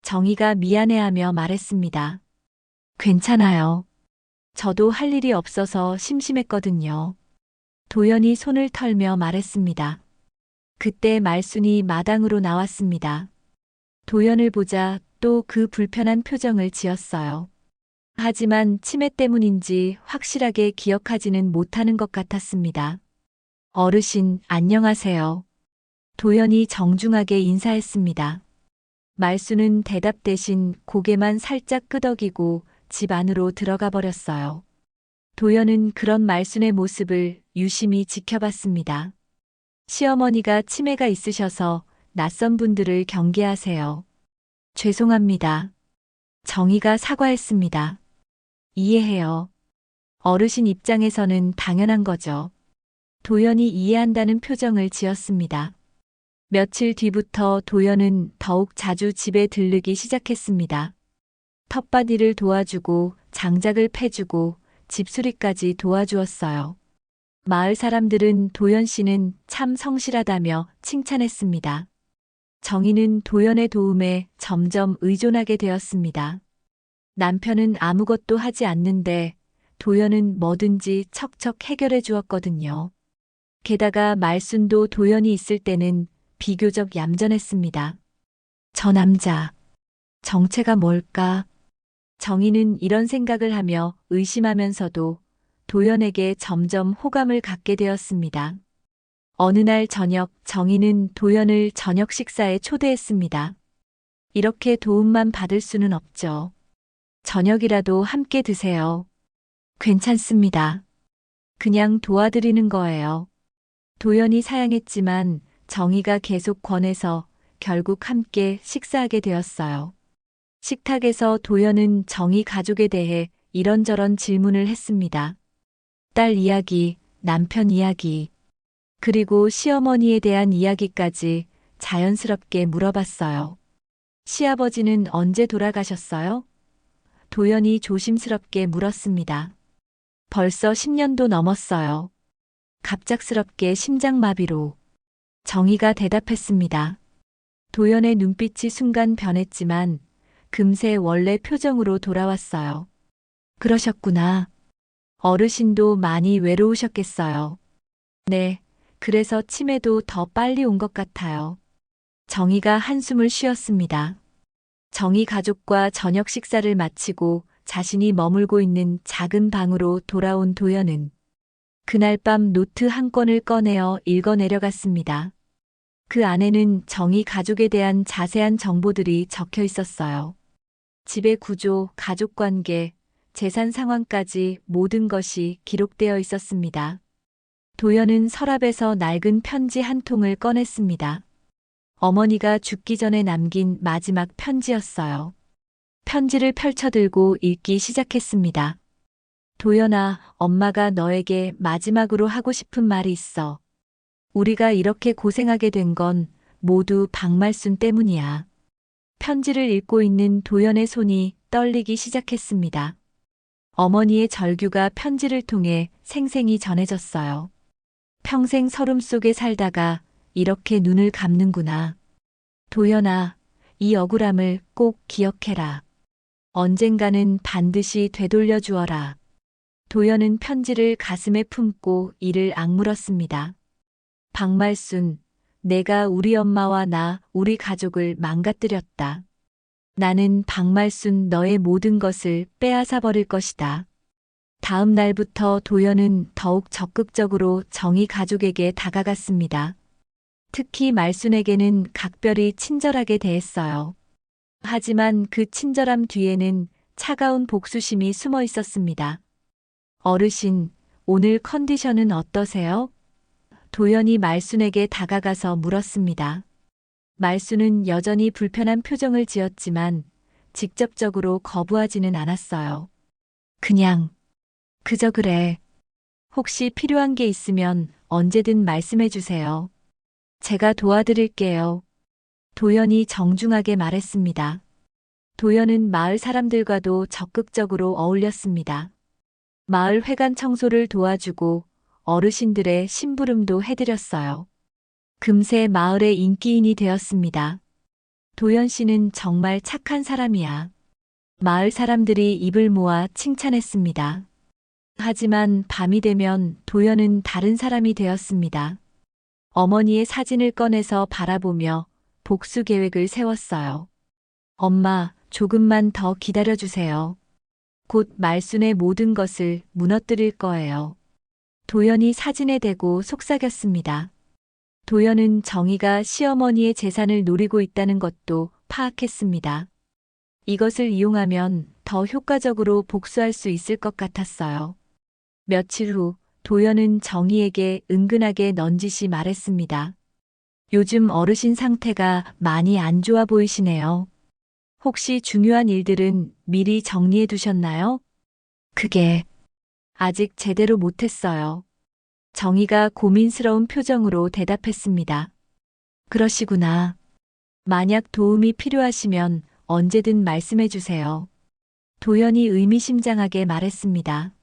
정희가 미안해하며 말했습니다. 괜찮아요. 저도 할 일이 없어서 심심했거든요. 도연이 손을 털며 말했습니다. 그때 말순이 마당으로 나왔습니다. 도연을 보자 또 그 불편한 표정을 지었어요. 하지만 치매 때문인지 확실하게 기억하지는 못하는 것 같았습니다. 어르신, 안녕하세요. 도연이 정중하게 인사했습니다. 말수는 대답 대신 고개만 살짝 끄덕이고 집 안으로 들어가 버렸어요. 도연은 그런 말순의 모습을 유심히 지켜봤습니다. 시어머니가 치매가 있으셔서 낯선 분들을 경계하세요. 죄송합니다. 정희가 사과했습니다. 이해해요. 어르신 입장에서는 당연한 거죠. 도연이 이해한다는 표정을 지었습니다. 며칠 뒤부터 도연은 더욱 자주 집에 들르기 시작했습니다. 텃밭 일을 도와주고 장작을 패주고 집수리까지 도와주었어요. 마을 사람들은 도연 씨는 참 성실하다며 칭찬했습니다. 정희는 도연의 도움에 점점 의존하게 되었습니다. 남편은 아무것도 하지 않는데 도연은 뭐든지 척척 해결해 주었거든요. 게다가 말순도 도연이 있을 때는 비교적 얌전했습니다. 저 남자, 정체가 뭘까? 정희는 이런 생각을 하며 의심하면서도 도연에게 점점 호감을 갖게 되었습니다. 어느 날 저녁 정희는 도연을 저녁 식사에 초대했습니다. 이렇게 도움만 받을 수는 없죠. 저녁이라도 함께 드세요. 괜찮습니다. 그냥 도와드리는 거예요. 도연이 사양했지만 정희가 계속 권해서 결국 함께 식사하게 되었어요. 식탁에서 도연은 정희 가족에 대해 이런저런 질문을 했습니다. 딸 이야기, 남편 이야기, 그리고 시어머니에 대한 이야기까지 자연스럽게 물어봤어요. 시아버지는 언제 돌아가셨어요? 도연이 조심스럽게 물었습니다. 벌써 10년도 넘었어요. 갑작스럽게 심장마비로. 정희가 대답했습니다. 도연의 눈빛이 순간 변했지만 금세 원래 표정으로 돌아왔어요. 그러셨구나. 어르신도 많이 외로우셨겠어요. 네, 그래서 치매도 더 빨리 온 것 같아요. 정희가 한숨을 쉬었습니다. 정희 가족과 저녁 식사를 마치고 자신이 머물고 있는 작은 방으로 돌아온 도연은 그날 밤 노트 한 권을 꺼내어 읽어 내려갔습니다. 그 안에는 정희 가족에 대한 자세한 정보들이 적혀 있었어요. 집의 구조, 가족 관계, 재산 상황까지 모든 것이 기록되어 있었습니다. 도연은 서랍에서 낡은 편지 한 통을 꺼냈습니다. 어머니가 죽기 전에 남긴 마지막 편지였어요. 편지를 펼쳐들고 읽기 시작했습니다. 도연아, 엄마가 너에게 마지막으로 하고 싶은 말이 있어. 우리가 이렇게 고생하게 된 건 모두 박말순 때문이야. 편지를 읽고 있는 도연의 손이 떨리기 시작했습니다. 어머니의 절규가 편지를 통해 생생히 전해졌어요. 평생 서름 속에 살다가 이렇게 눈을 감는구나. 도연아, 이 억울함을 꼭 기억해라. 언젠가는 반드시 되돌려 주어라. 도연은 편지를 가슴에 품고 이를 악물었습니다. 박말순, 내가 우리 엄마와 나, 우리 가족을 망가뜨렸다. 나는 박말순 너의 모든 것을 빼앗아 버릴 것이다. 다음 날부터 도연은 더욱 적극적으로 정희 가족에게 다가갔습니다. 특히 말순에게는 각별히 친절하게 대했어요. 하지만 그 친절함 뒤에는 차가운 복수심이 숨어 있었습니다. 어르신, 오늘 컨디션은 어떠세요? 도연이 말순에게 다가가서 물었습니다. 말순은 여전히 불편한 표정을 지었지만 직접적으로 거부하지는 않았어요. 그저 그래. 혹시 필요한 게 있으면 언제든 말씀해 주세요. 제가 도와드릴게요. 도연이 정중하게 말했습니다. 도연은 마을 사람들과도 적극적으로 어울렸습니다. 마을 회관 청소를 도와주고 어르신들의 심부름도 해드렸어요. 금세 마을의 인기인이 되었습니다. 도연 씨는 정말 착한 사람이야. 마을 사람들이 입을 모아 칭찬했습니다. 하지만 밤이 되면 도연은 다른 사람이 되었습니다. 어머니의 사진을 꺼내서 바라보며 복수 계획을 세웠어요. 엄마, 조금만 더 기다려주세요. 곧 말순의 모든 것을 무너뜨릴 거예요. 도연이 사진에 대고 속삭였습니다. 도연은 정희가 시어머니의 재산을 노리고 있다는 것도 파악했습니다. 이것을 이용하면 더 효과적으로 복수할 수 있을 것 같았어요. 며칠 후 도연은 정희에게 은근하게 넌지시 말했습니다. 요즘 어르신 상태가 많이 안 좋아 보이시네요. 혹시 중요한 일들은 미리 정리해 두셨나요? 그게 아직 제대로 못했어요. 정희가 고민스러운 표정으로 대답했습니다. 그러시구나. 만약 도움이 필요하시면 언제든 말씀해 주세요. 도연이 의미심장하게 말했습니다.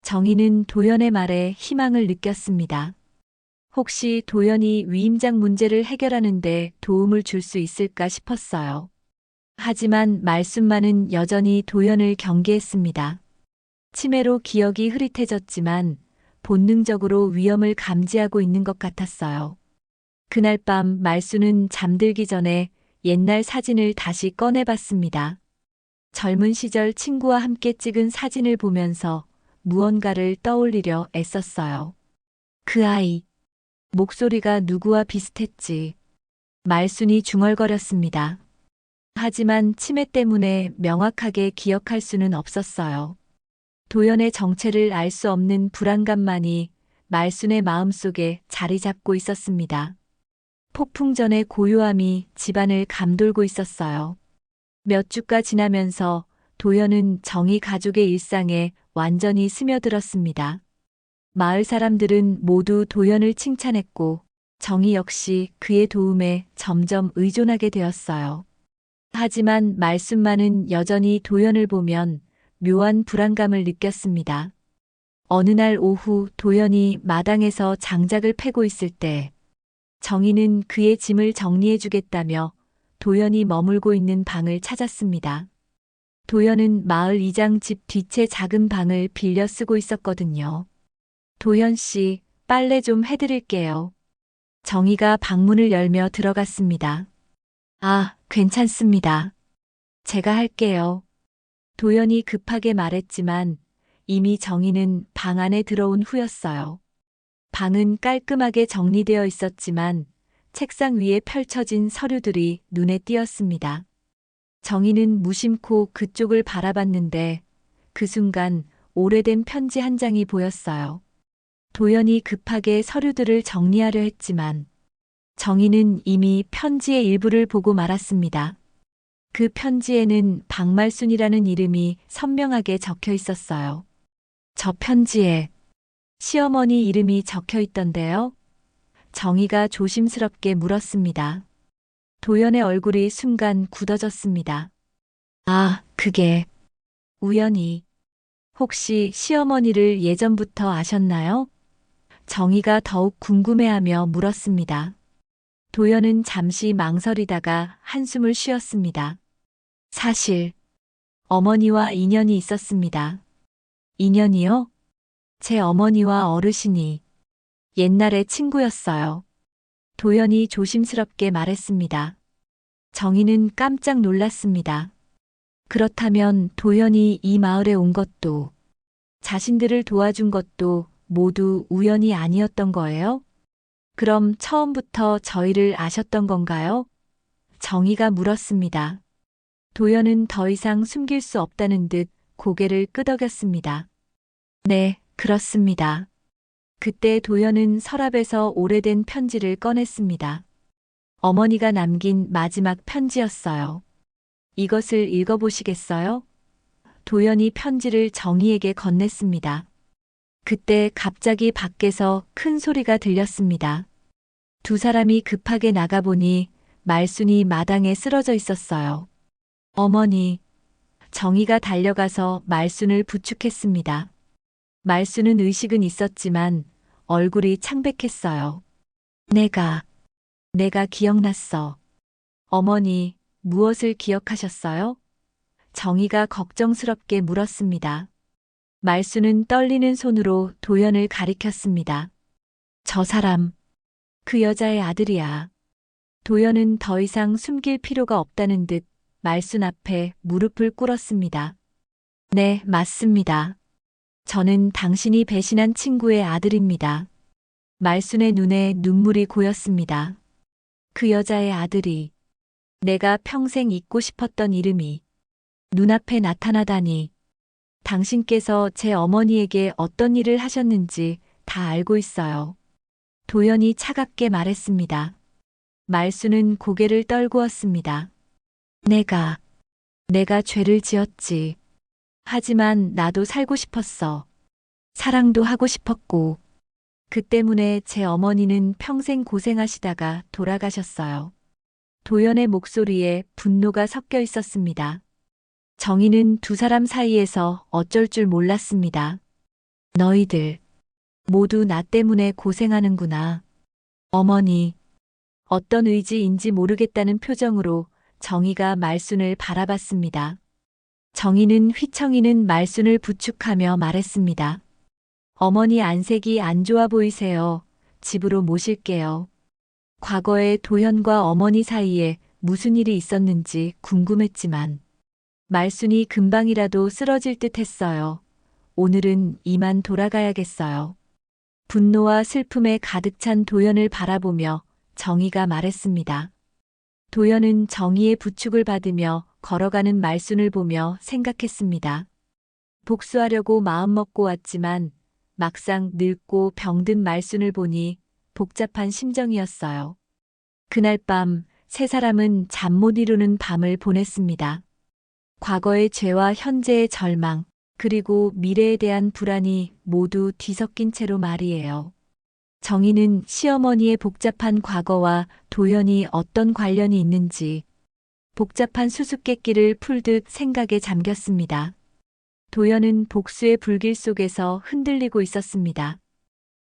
정희는 도연의 말에 희망을 느꼈습니다. 혹시 도연이 위임장 문제를 해결하는데 도움을 줄 수 있을까 싶었어요. 하지만 말순만은 여전히 도연을 경계했습니다. 치매로 기억이 흐릿해졌지만 본능적으로 위험을 감지하고 있는 것 같았어요. 그날 밤 말순은 잠들기 전에 옛날 사진을 다시 꺼내봤습니다. 젊은 시절 친구와 함께 찍은 사진을 보면서 무언가를 떠올리려 애썼어요. 그 아이, 목소리가 누구와 비슷했지. 말순이 중얼거렸습니다. 하지만 치매 때문에 명확하게 기억할 수는 없었어요. 도연의 정체를 알 수 없는 불안감만이 말순의 마음속에 자리 잡고 있었습니다. 폭풍 전의 고요함이 집안을 감돌고 있었어요. 몇 주가 지나면서 도연은 정희 가족의 일상에 완전히 스며들었습니다. 마을 사람들은 모두 도연을 칭찬했고 정희 역시 그의 도움에 점점 의존하게 되었어요. 하지만 말순만은 여전히 도연을 보면 묘한 불안감을 느꼈습니다. 어느 날 오후 도연이 마당에서 장작을 패고 있을 때 정희는 그의 짐을 정리해 주겠다며 도연이 머물고 있는 방을 찾았습니다. 도연은 마을 이장 집 뒷채 작은 방을 빌려 쓰고 있었거든요. 도연 씨, 빨래 좀 해드릴게요. 정희가 방문을 열며 들어갔습니다. 아, 괜찮습니다. 제가 할게요. 도연이 급하게 말했지만 이미 정희는 방 안에 들어온 후였어요. 방은 깔끔하게 정리되어 있었지만 책상 위에 펼쳐진 서류들이 눈에 띄었습니다. 정희는 무심코 그쪽을 바라봤는데 그 순간 오래된 편지 한 장이 보였어요. 도연이 급하게 서류들을 정리하려 했지만 정희는 이미 편지의 일부를 보고 말았습니다. 그 편지에는 박말순이라는 이름이 선명하게 적혀 있었어요. 저 편지에 시어머니 이름이 적혀 있던데요? 정희가 조심스럽게 물었습니다. 도연의 얼굴이 순간 굳어졌습니다. 아, 그게 우연히 혹시 시어머니를 예전부터 아셨나요? 정희가 더욱 궁금해하며 물었습니다. 도연은 잠시 망설이다가 한숨을 쉬었습니다. 사실 어머니와 인연이 있었습니다. 인연이요? 제 어머니와 어르신이 옛날에 친구였어요. 도연이 조심스럽게 말했습니다. 정희는 깜짝 놀랐습니다. 그렇다면 도연이 이 마을에 온 것도 자신들을 도와준 것도 모두 우연이 아니었던 거예요? 그럼 처음부터 저희를 아셨던 건가요? 정희가 물었습니다. 도연은 더 이상 숨길 수 없다는 듯 고개를 끄덕였습니다. 네, 그렇습니다. 그때 도연은 서랍에서 오래된 편지를 꺼냈습니다. 어머니가 남긴 마지막 편지였어요. 이것을 읽어보시겠어요? 도연이 편지를 정희에게 건넸습니다. 그때 갑자기 밖에서 큰 소리가 들렸습니다. 두 사람이 급하게 나가보니 말순이 마당에 쓰러져 있었어요. 어머니, 정희가 달려가서 말순을 부축했습니다. 말순은 의식은 있었지만 얼굴이 창백했어요. 내가 기억났어. 어머니, 무엇을 기억하셨어요? 정희가 걱정스럽게 물었습니다. 말순은 떨리는 손으로 도연을 가리켰습니다. 저 사람, 그 여자의 아들이야. 도연은 더 이상 숨길 필요가 없다는 듯 말순 앞에 무릎을 꿇었습니다. 네, 맞습니다. 저는 당신이 배신한 친구의 아들입니다. 말순의 눈에 눈물이 고였습니다. 그 여자의 아들이 내가 평생 잊고 싶었던 이름이 눈앞에 나타나다니. 당신께서 제 어머니에게 어떤 일을 하셨는지 다 알고 있어요. 도연이 차갑게 말했습니다. 말순은 고개를 떨구었습니다. 내가 죄를 지었지. 하지만 나도 살고 싶었어. 사랑도 하고 싶었고. 그 때문에 제 어머니는 평생 고생하시다가 돌아가셨어요. 도연의 목소리에 분노가 섞여 있었습니다. 정희는 두 사람 사이에서 어쩔 줄 몰랐습니다. 너희들 모두 나 때문에 고생하는구나. 어머니, 어떤 의지인지 모르겠다는 표정으로 정희가 말순을 바라봤습니다. 정희는 휘청이는 말순을 부축하며 말했습니다. 어머니 안색이 안 좋아 보이세요. 집으로 모실게요. 과거에 도현과 어머니 사이에 무슨 일이 있었는지 궁금했지만 말순이 금방이라도 쓰러질 듯 했어요. 오늘은 이만 돌아가야겠어요. 분노와 슬픔에 가득 찬 도연을 바라보며 정희가 말했습니다. 도연은 정희의 부축을 받으며 걸어가는 말순을 보며 생각했습니다. 복수하려고 마음먹고 왔지만 막상 늙고 병든 말순을 보니 복잡한 심정이었어요. 그날 밤 세 사람은 잠 못 이루는 밤을 보냈습니다. 과거의 죄와 현재의 절망, 그리고 미래에 대한 불안이 모두 뒤섞인 채로 말이에요. 정희는 시어머니의 복잡한 과거와 도연이 어떤 관련이 있는지 복잡한 수수께끼를 풀듯 생각에 잠겼습니다. 도연은 복수의 불길 속에서 흔들리고 있었습니다.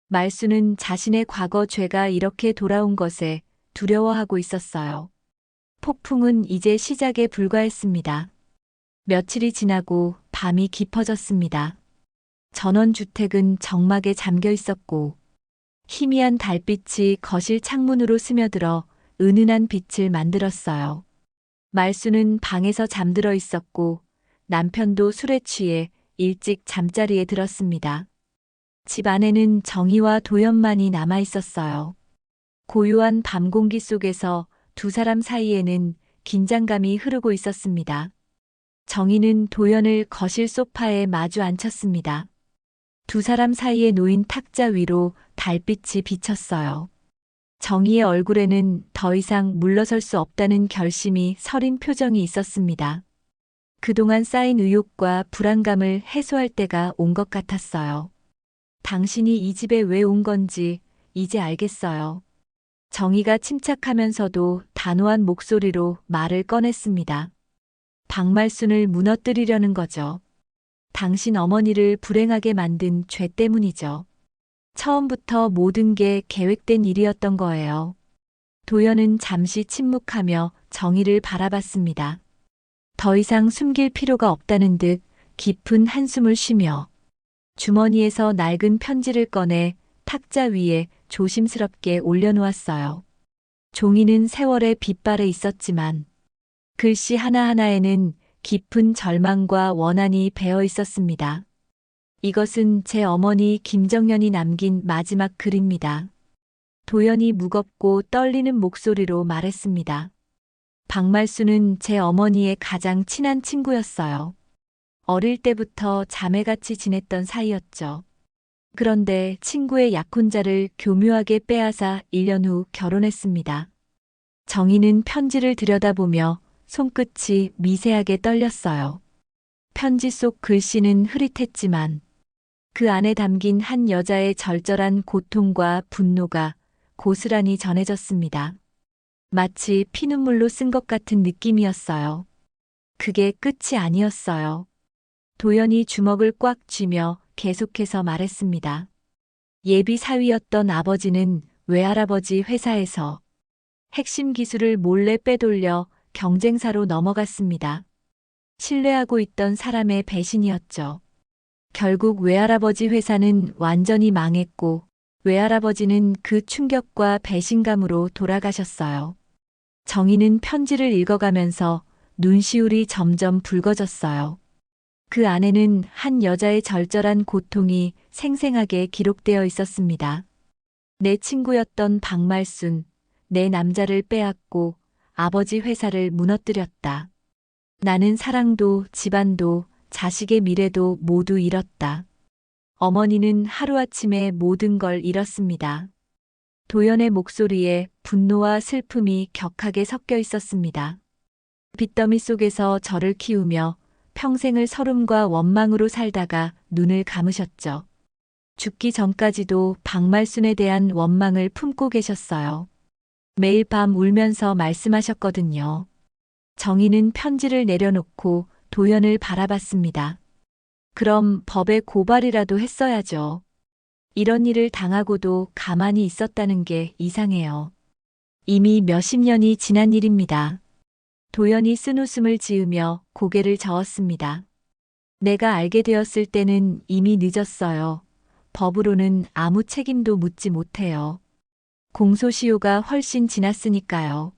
말수는 자신의 과거 죄가 이렇게 돌아온 것에 두려워하고 있었어요. 폭풍은 이제 시작에 불과했습니다. 며칠이 지나고 밤이 깊어졌습니다. 전원주택은 정막에 잠겨 있었고 희미한 달빛이 거실 창문으로 스며들어 은은한 빛을 만들었어요. 말수는 방에서 잠들어 있었고 남편도 술에 취해 일찍 잠자리에 들었습니다. 집 안에는 정희와 도연만이 남아 있었어요. 고요한 밤 공기 속에서 두 사람 사이에는 긴장감이 흐르고 있었습니다. 정희는 도연을 거실 소파에 마주 앉혔습니다. 두 사람 사이에 놓인 탁자 위로 달빛이 비쳤어요. 정희의 얼굴에는 더 이상 물러설 수 없다는 결심이 서린 표정이 있었습니다. 그동안 쌓인 의욕과 불안감을 해소할 때가 온 것 같았어요. 당신이 이 집에 왜 온 건지 이제 알겠어요. 정희가 침착하면서도 단호한 목소리로 말을 꺼냈습니다. 박말순을 무너뜨리려는 거죠. 당신 어머니를 불행하게 만든 죄 때문이죠. 처음부터 모든 게 계획된 일이었던 거예요. 도연은 잠시 침묵하며 정희를 바라봤습니다. 더 이상 숨길 필요가 없다는 듯 깊은 한숨을 쉬며 주머니에서 낡은 편지를 꺼내 탁자 위에 조심스럽게 올려놓았어요. 종이는 세월의 빛발에 있었지만 글씨 하나하나에는 깊은 절망과 원한이 배어 있었습니다. 이것은 제 어머니 김정년이 남긴 마지막 글입니다. 도연이 무겁고 떨리는 목소리로 말했습니다. 박말수는 제 어머니의 가장 친한 친구였어요. 어릴 때부터 자매같이 지냈던 사이였죠. 그런데 친구의 약혼자를 교묘하게 빼앗아 1년 후 결혼했습니다. 정희는 편지를 들여다보며 손끝이 미세하게 떨렸어요. 편지 속 글씨는 흐릿했지만 그 안에 담긴 한 여자의 절절한 고통과 분노가 고스란히 전해졌습니다. 마치 피눈물로 쓴 것 같은 느낌이었어요. 그게 끝이 아니었어요. 도연이 주먹을 꽉 쥐며 계속해서 말했습니다. 예비 사위였던 아버지는 외할아버지 회사에서 핵심 기술을 몰래 빼돌려 경쟁사로 넘어갔습니다. 신뢰하고 있던 사람의 배신이었죠. 결국 외할아버지 회사는 완전히 망했고 외할아버지는 그 충격과 배신감으로 돌아가셨어요. 정희는 편지를 읽어가면서 눈시울이 점점 붉어졌어요. 그 안에는 한 여자의 절절한 고통이 생생하게 기록되어 있었습니다. 내 친구였던 박말순, 내 남자를 빼앗고 아버지 회사를 무너뜨렸다. 나는 사랑도 집안도 자식의 미래도 모두 잃었다. 어머니는 하루아침에 모든 걸 잃었습니다. 도연의 목소리에 분노와 슬픔이 격하게 섞여 있었습니다. 빚더미 속에서 저를 키우며 평생을 서름과 원망으로 살다가 눈을 감으셨죠. 죽기 전까지도 박말순에 대한 원망을 품고 계셨어요. 매일 밤 울면서 말씀하셨거든요. 정희는 편지를 내려놓고 도연을 바라봤습니다. 그럼 법에 고발이라도 했어야죠. 이런 일을 당하고도 가만히 있었다는 게 이상해요. 이미 몇십 년이 지난 일입니다. 도연이 쓴웃음을 지으며 고개를 저었습니다. 내가 알게 되었을 때는 이미 늦었어요. 법으로는 아무 책임도 묻지 못해요. 공소시효가 훨씬 지났으니까요.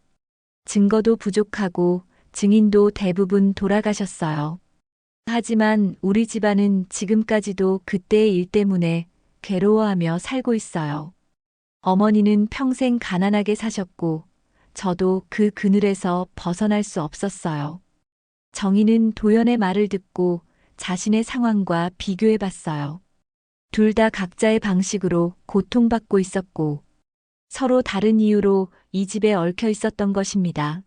증거도 부족하고 증인도 대부분 돌아가셨어요. 하지만 우리 집안은 지금까지도 그때의 일 때문에 괴로워하며 살고 있어요. 어머니는 평생 가난하게 사셨고 저도 그 그늘에서 벗어날 수 없었어요. 정희는 도연의 말을 듣고 자신의 상황과 비교해 봤어요. 둘 다 각자의 방식으로 고통받고 있었고 서로 다른 이유로 이 집에 얽혀 있었던 것입니다.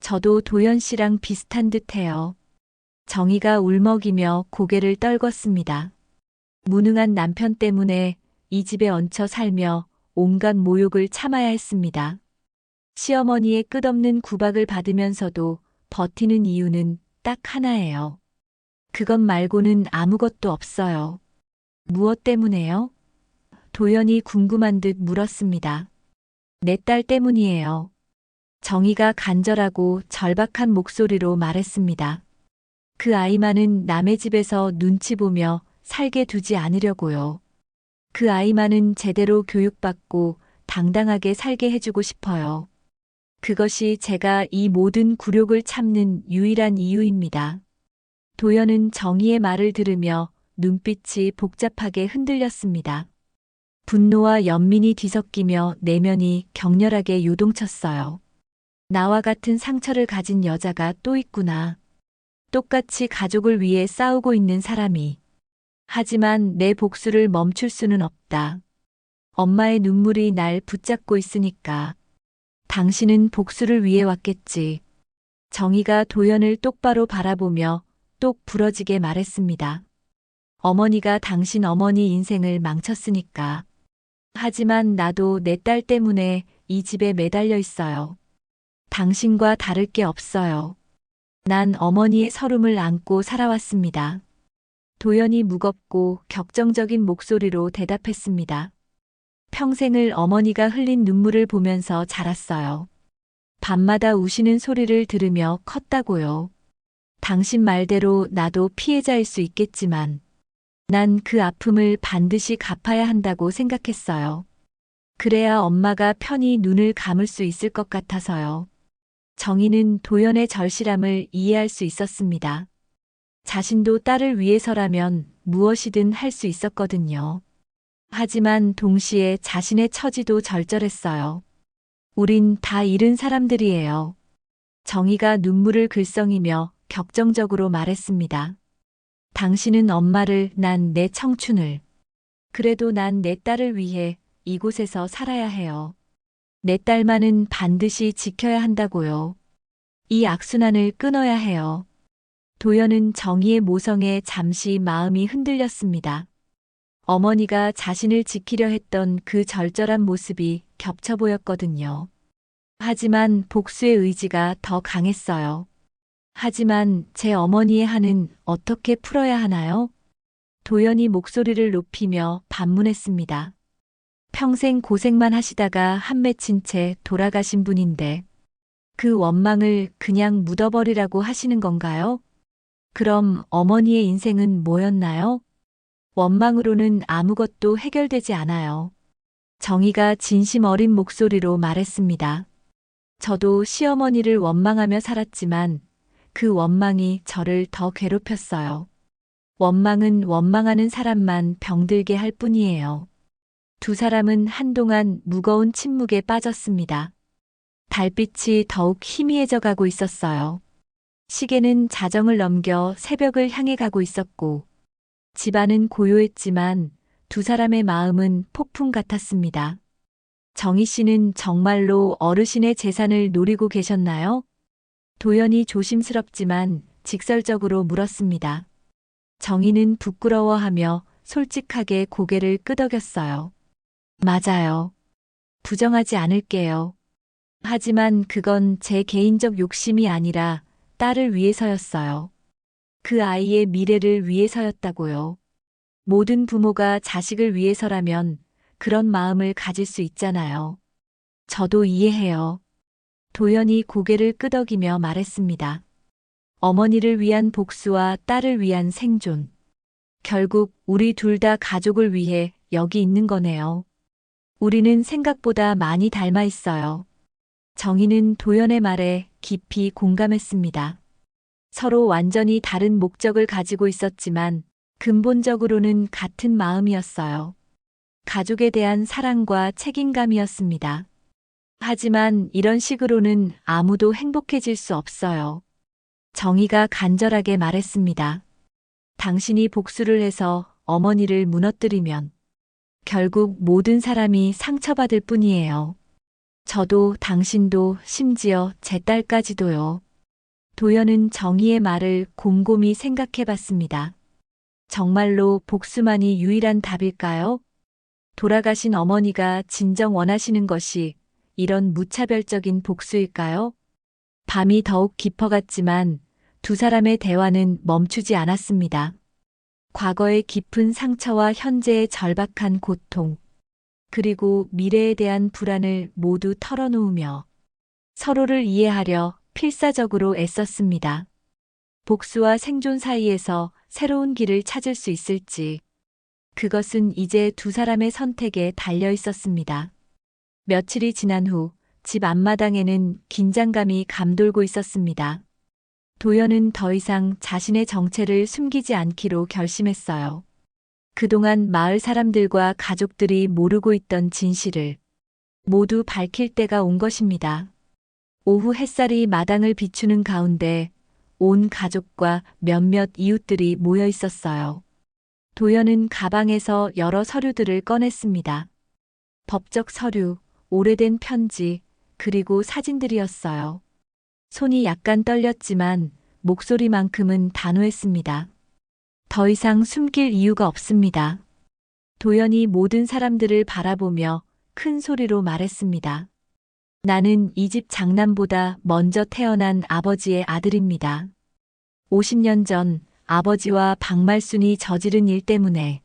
저도 도연 씨랑 비슷한 듯해요. 정희가 울먹이며 고개를 떨궜습니다. 무능한 남편 때문에 이 집에 얹혀 살며 온갖 모욕을 참아야 했습니다. 시어머니의 끝없는 구박을 받으면서도 버티는 이유는 딱 하나예요. 그것 말고는 아무것도 없어요. 무엇 때문에요? 도연이 궁금한 듯 물었습니다. 내 딸 때문이에요. 정희가 간절하고 절박한 목소리로 말했습니다. 그 아이만은 남의 집에서 눈치 보며 살게 두지 않으려고요. 그 아이만은 제대로 교육받고 당당하게 살게 해주고 싶어요. 그것이 제가 이 모든 굴욕을 참는 유일한 이유입니다. 도연은 정희의 말을 들으며 눈빛이 복잡하게 흔들렸습니다. 분노와 연민이 뒤섞이며 내면이 격렬하게 요동쳤어요. 나와 같은 상처를 가진 여자가 또 있구나. 똑같이 가족을 위해 싸우고 있는 사람이. 하지만 내 복수를 멈출 수는 없다. 엄마의 눈물이 날 붙잡고 있으니까. 당신은 복수를 위해 왔겠지. 정희가 도연을 똑바로 바라보며 똑 부러지게 말했습니다. 어머니가 당신 어머니 인생을 망쳤으니까. 하지만 나도 내 딸 때문에 이 집에 매달려 있어요. 당신과 다를 게 없어요. 난 어머니의 서름을 안고 살아왔습니다. 도연이 무겁고 격정적인 목소리로 대답했습니다. 평생을 어머니가 흘린 눈물을 보면서 자랐어요. 밤마다 우시는 소리를 들으며 컸다고요. 당신 말대로 나도 피해자일 수 있겠지만 난 그 아픔을 반드시 갚아야 한다고 생각했어요. 그래야 엄마가 편히 눈을 감을 수 있을 것 같아서요. 정희는 도연의 절실함을 이해할 수 있었습니다. 자신도 딸을 위해서라면 무엇이든 할 수 있었거든요. 하지만 동시에 자신의 처지도 절절했어요. 우린 다 잃은 사람들이에요. 정희가 눈물을 글썽이며 격정적으로 말했습니다. 당신은 엄마를, 난 내 청춘을. 그래도 난 내 딸을 위해 이곳에서 살아야 해요. 내 딸만은 반드시 지켜야 한다고요. 이 악순환을 끊어야 해요. 도연은 정희의 모성에 잠시 마음이 흔들렸습니다. 어머니가 자신을 지키려 했던 그 절절한 모습이 겹쳐 보였거든요. 하지만 복수의 의지가 더 강했어요. 하지만 제 어머니의 한은 어떻게 풀어야 하나요? 도연이 목소리를 높이며 반문했습니다. 평생 고생만 하시다가 한 맺힌 채 돌아가신 분인데 그 원망을 그냥 묻어버리라고 하시는 건가요? 그럼 어머니의 인생은 뭐였나요? 원망으로는 아무것도 해결되지 않아요. 정희가 진심 어린 목소리로 말했습니다. 저도 시어머니를 원망하며 살았지만 그 원망이 저를 더 괴롭혔어요. 원망은 원망하는 사람만 병들게 할 뿐이에요. 두 사람은 한동안 무거운 침묵에 빠졌습니다. 달빛이 더욱 희미해져 가고 있었어요. 시계는 자정을 넘겨 새벽을 향해 가고 있었고, 집안은 고요했지만 두 사람의 마음은 폭풍 같았습니다. 정희 씨는 정말로 어르신의 재산을 노리고 계셨나요? 도연이 조심스럽지만 직설적으로 물었습니다. 정희는 부끄러워하며 솔직하게 고개를 끄덕였어요. 맞아요. 부정하지 않을게요. 하지만 그건 제 개인적 욕심이 아니라 딸을 위해서였어요. 그 아이의 미래를 위해서였다고요. 모든 부모가 자식을 위해서라면 그런 마음을 가질 수 있잖아요. 저도 이해해요. 도연이 고개를 끄덕이며 말했습니다. 어머니를 위한 복수와 딸을 위한 생존. 결국 우리 둘 다 가족을 위해 여기 있는 거네요. 우리는 생각보다 많이 닮아 있어요. 정희는 도연의 말에 깊이 공감했습니다. 서로 완전히 다른 목적을 가지고 있었지만 근본적으로는 같은 마음이었어요. 가족에 대한 사랑과 책임감이었습니다. 하지만 이런 식으로는 아무도 행복해질 수 없어요. 정희가 간절하게 말했습니다. 당신이 복수를 해서 어머니를 무너뜨리면 결국 모든 사람이 상처받을 뿐이에요. 저도 당신도 심지어 제 딸까지도요. 도연은 정희의 말을 곰곰이 생각해 봤습니다. 정말로 복수만이 유일한 답일까요? 돌아가신 어머니가 진정 원하시는 것이 이런 무차별적인 복수일까요? 밤이 더욱 깊어갔지만 두 사람의 대화는 멈추지 않았습니다. 과거의 깊은 상처와 현재의 절박한 고통, 그리고 미래에 대한 불안을 모두 털어놓으며 서로를 이해하려 필사적으로 애썼습니다. 복수와 생존 사이에서 새로운 길을 찾을 수 있을지, 그것은 이제 두 사람의 선택에 달려 있었습니다. 며칠이 지난 후 집 앞마당에는 긴장감이 감돌고 있었습니다. 도연은 더 이상 자신의 정체를 숨기지 않기로 결심했어요. 그동안 마을 사람들과 가족들이 모르고 있던 진실을 모두 밝힐 때가 온 것입니다. 오후 햇살이 마당을 비추는 가운데 온 가족과 몇몇 이웃들이 모여 있었어요. 도연은 가방에서 여러 서류들을 꺼냈습니다. 법적 서류, 오래된 편지, 그리고 사진들이었어요. 손이 약간 떨렸지만 목소리만큼은 단호했습니다. 더 이상 숨길 이유가 없습니다. 도연이 모든 사람들을 바라보며 큰 소리로 말했습니다. 나는 이 집 장남보다 먼저 태어난 아버지의 아들입니다. 50년 전 아버지와 박말순이 저지른 일 때문에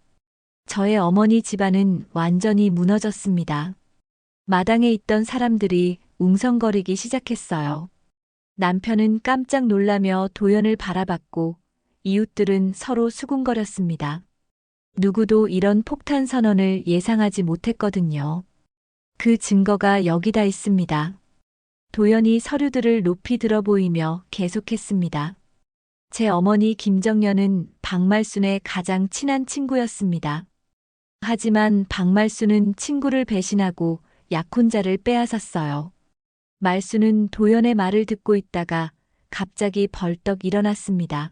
저의 어머니 집안은 완전히 무너졌습니다. 마당에 있던 사람들이 웅성거리기 시작했어요. 남편은 깜짝 놀라며 도연을 바라봤고 이웃들은 서로 수군거렸습니다. 누구도 이런 폭탄 선언을 예상하지 못했거든요. 그 증거가 여기다 있습니다. 도연이 서류들을 높이 들어 보이며 계속했습니다. 제 어머니 김정연은 박말순의 가장 친한 친구였습니다. 하지만 박말순은 친구를 배신하고 약혼자를 빼앗았어요. 말순은 도연의 말을 듣고 있다가 갑자기 벌떡 일어났습니다.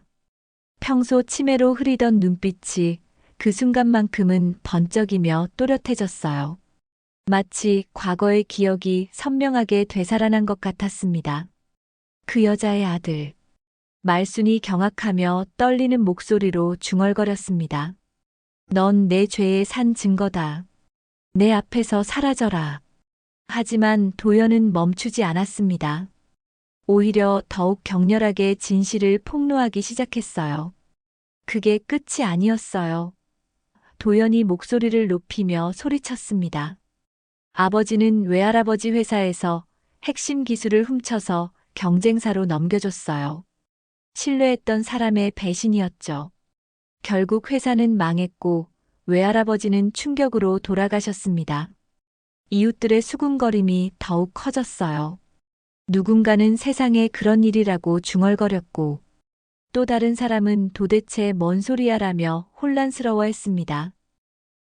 평소 치매로 흐리던 눈빛이 그 순간만큼은 번쩍이며 또렷해졌어요. 마치 과거의 기억이 선명하게 되살아난 것 같았습니다. 그 여자의 아들. 말순이 경악하며 떨리는 목소리로 중얼거렸습니다. 넌 내 죄의 산 증거다. 내 앞에서 사라져라. 하지만 도연은 멈추지 않았습니다. 오히려 더욱 격렬하게 진실을 폭로하기 시작했어요. 그게 끝이 아니었어요. 도연이 목소리를 높이며 소리쳤습니다. 아버지는 외할아버지 회사에서 핵심 기술을 훔쳐서 경쟁사로 넘겨줬어요. 신뢰했던 사람의 배신이었죠. 결국 회사는 망했고 외할아버지는 충격으로 돌아가셨습니다. 이웃들의 수군거림이 더욱 커졌어요. 누군가는 세상에 그런 일이라고 중얼거렸고 또 다른 사람은 도대체 뭔 소리야라며 혼란스러워했습니다.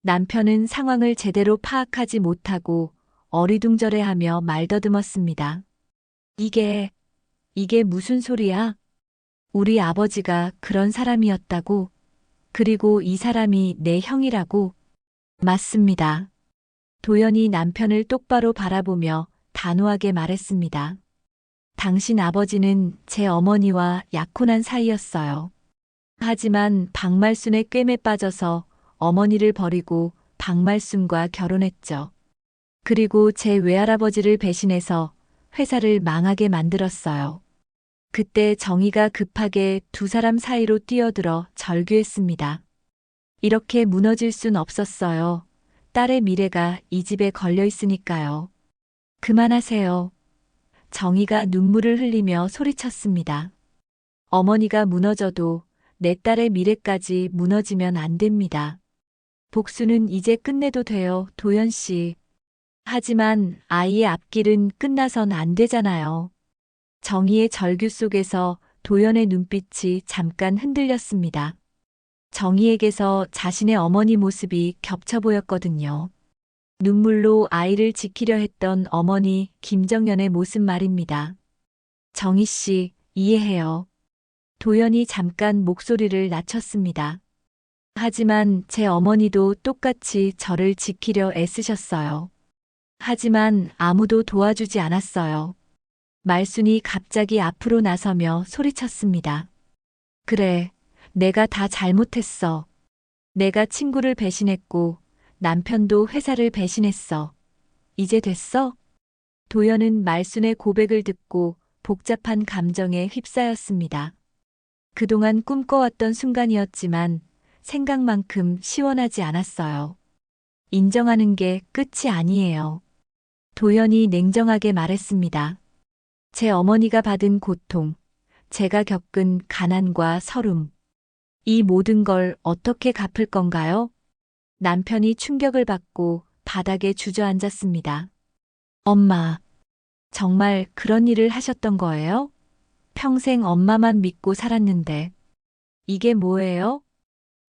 남편은 상황을 제대로 파악하지 못하고 어리둥절해하며 말더듬었습니다. 이게 무슨 소리야? 우리 아버지가 그런 사람이었다고? 그리고 이 사람이 내 형이라고? 맞습니다. 도연이 남편을 똑바로 바라보며 단호하게 말했습니다. 당신 아버지는 제 어머니와 약혼한 사이였어요. 하지만 박말순의 꿰매 빠져서 어머니를 버리고 박말순과 결혼했죠. 그리고 제 외할아버지를 배신해서 회사를 망하게 만들었어요. 그때 정의가 급하게 두 사람 사이로 뛰어들어 절규했습니다. 이렇게 무너질 순 없었어요. 딸의 미래가 이 집에 걸려 있으니까요. 그만하세요. 정희가 눈물을 흘리며 소리쳤습니다. 어머니가 무너져도 내 딸의 미래까지 무너지면 안 됩니다. 복수는 이제 끝내도 돼요, 도연 씨. 하지만 아이의 앞길은 끝나선 안 되잖아요. 정희의 절규 속에서 도연의 눈빛이 잠깐 흔들렸습니다. 정희에게서 자신의 어머니 모습이 겹쳐 보였거든요. 눈물로 아이를 지키려 했던 어머니 김정연의 모습 말입니다. 정희 씨, 이해해요. 도연이 잠깐 목소리를 낮췄습니다. 하지만 제 어머니도 똑같이 저를 지키려 애쓰셨어요. 하지만 아무도 도와주지 않았어요. 말순이 갑자기 앞으로 나서며 소리쳤습니다. 그래, 내가 다 잘못했어. 내가 친구를 배신했고 남편도 회사를 배신했어. 이제 됐어? 도연은 말순의 고백을 듣고 복잡한 감정에 휩싸였습니다. 그동안 꿈꿔왔던 순간이었지만 생각만큼 시원하지 않았어요. 인정하는 게 끝이 아니에요. 도연이 냉정하게 말했습니다. 제 어머니가 받은 고통, 제가 겪은 가난과 서름, 이 모든 걸 어떻게 갚을 건가요? 남편이 충격을 받고 바닥에 주저앉았습니다. 엄마, 정말 그런 일을 하셨던 거예요? 평생 엄마만 믿고 살았는데. 이게 뭐예요?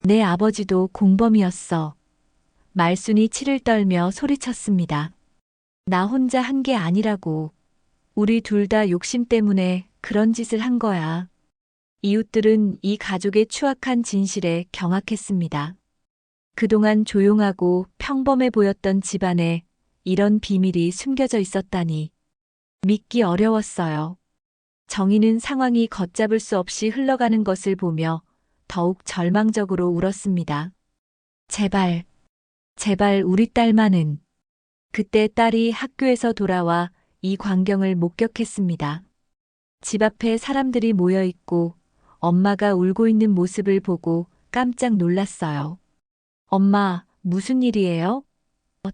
내 아버지도 공범이었어. 말순이 치를 떨며 소리쳤습니다. 나 혼자 한 게 아니라고. 우리 둘 다 욕심 때문에 그런 짓을 한 거야. 이웃들은 이 가족의 추악한 진실에 경악했습니다. 그동안 조용하고 평범해 보였던 집안에 이런 비밀이 숨겨져 있었다니. 믿기 어려웠어요. 정희는 상황이 걷잡을 수 없이 흘러가는 것을 보며 더욱 절망적으로 울었습니다. 제발, 제발 우리 딸만은. 그때 딸이 학교에서 돌아와 이 광경을 목격했습니다. 집 앞에 사람들이 모여 있고 엄마가 울고 있는 모습을 보고 깜짝 놀랐어요. 엄마, 무슨 일이에요?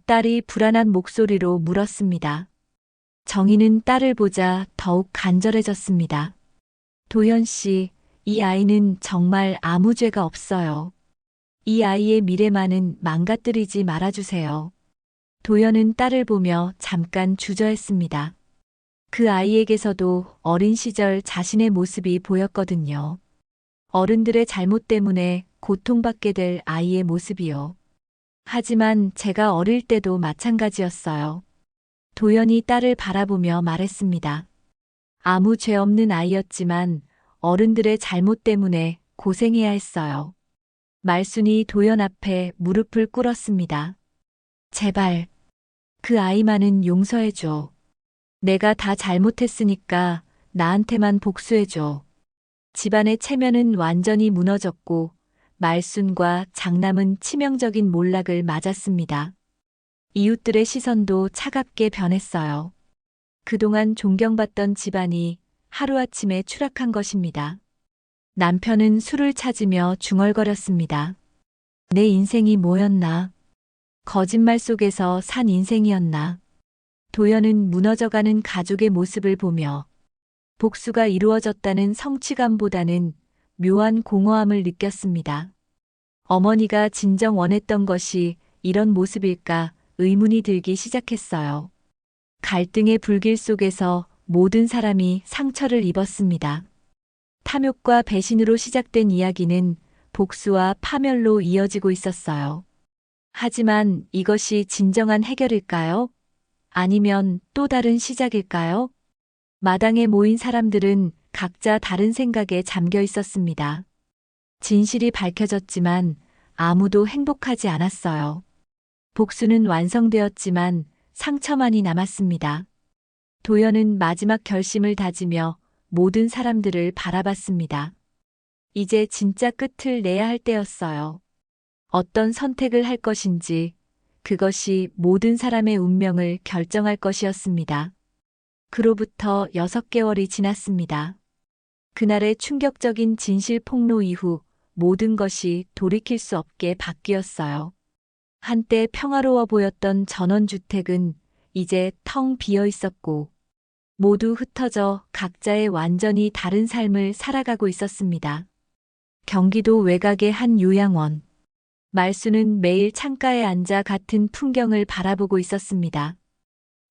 딸이 불안한 목소리로 물었습니다. 정희는 딸을 보자 더욱 간절해졌습니다. 도연 씨, 이 아이는 정말 아무 죄가 없어요. 이 아이의 미래만은 망가뜨리지 말아주세요. 도연은 딸을 보며 잠깐 주저했습니다. 그 아이에게서도 어린 시절 자신의 모습이 보였거든요. 어른들의 잘못 때문에 고통받게 될 아이의 모습이요. 하지만 제가 어릴 때도 마찬가지였어요. 도연이 딸을 바라보며 말했습니다. 아무 죄 없는 아이였지만 어른들의 잘못 때문에 고생해야 했어요. 말순이 도연 앞에 무릎을 꿇었습니다. 제발, 그 아이만은 용서해줘. 내가 다 잘못했으니까 나한테만 복수해줘. 집안의 체면은 완전히 무너졌고 말순과 장남은 치명적인 몰락을 맞았습니다. 이웃들의 시선도 차갑게 변했어요. 그동안 존경받던 집안이 하루아침에 추락한 것입니다. 남편은 술을 찾으며 중얼거렸습니다. 내 인생이 뭐였나? 거짓말 속에서 산 인생이었나? 도연은 무너져가는 가족의 모습을 보며 복수가 이루어졌다는 성취감보다는 묘한 공허함을 느꼈습니다. 어머니가 진정 원했던 것이 이런 모습일까 의문이 들기 시작했어요. 갈등의 불길 속에서 모든 사람이 상처를 입었습니다. 탐욕과 배신으로 시작된 이야기는 복수와 파멸로 이어지고 있었어요. 하지만 이것이 진정한 해결일까요? 아니면 또 다른 시작일까요? 마당에 모인 사람들은 각자 다른 생각에 잠겨 있었습니다. 진실이 밝혀졌지만 아무도 행복하지 않았어요. 복수는 완성되었지만 상처만이 남았습니다. 도연은 마지막 결심을 다지며 모든 사람들을 바라봤습니다. 이제 진짜 끝을 내야 할 때였어요. 어떤 선택을 할 것인지 그것이 모든 사람의 운명을 결정할 것이었습니다. 그로부터 6개월이 지났습니다. 그날의 충격적인 진실 폭로 이후 모든 것이 돌이킬 수 없게 바뀌었어요. 한때 평화로워 보였던 전원주택은 이제 텅 비어 있었고 모두 흩어져 각자의 완전히 다른 삶을 살아가고 있었습니다. 경기도 외곽의 한 요양원. 말순은 매일 창가에 앉아 같은 풍경을 바라보고 있었습니다.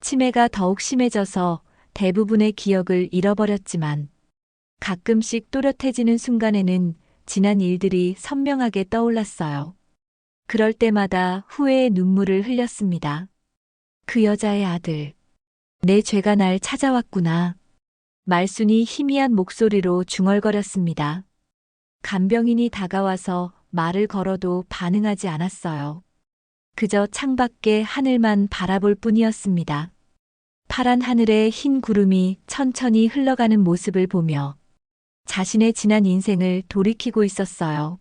치매가 더욱 심해져서 대부분의 기억을 잃어버렸지만 가끔씩 또렷해지는 순간에는 지난 일들이 선명하게 떠올랐어요. 그럴 때마다 후회의 눈물을 흘렸습니다. 그 여자의 아들. 내 죄가 날 찾아왔구나. 말순이 희미한 목소리로 중얼거렸습니다. 간병인이 다가와서 말을 걸어도 반응하지 않았어요. 그저 창밖의 하늘만 바라볼 뿐이었습니다. 파란 하늘에 흰 구름이 천천히 흘러가는 모습을 보며 자신의 지난 인생을 돌이키고 있었어요.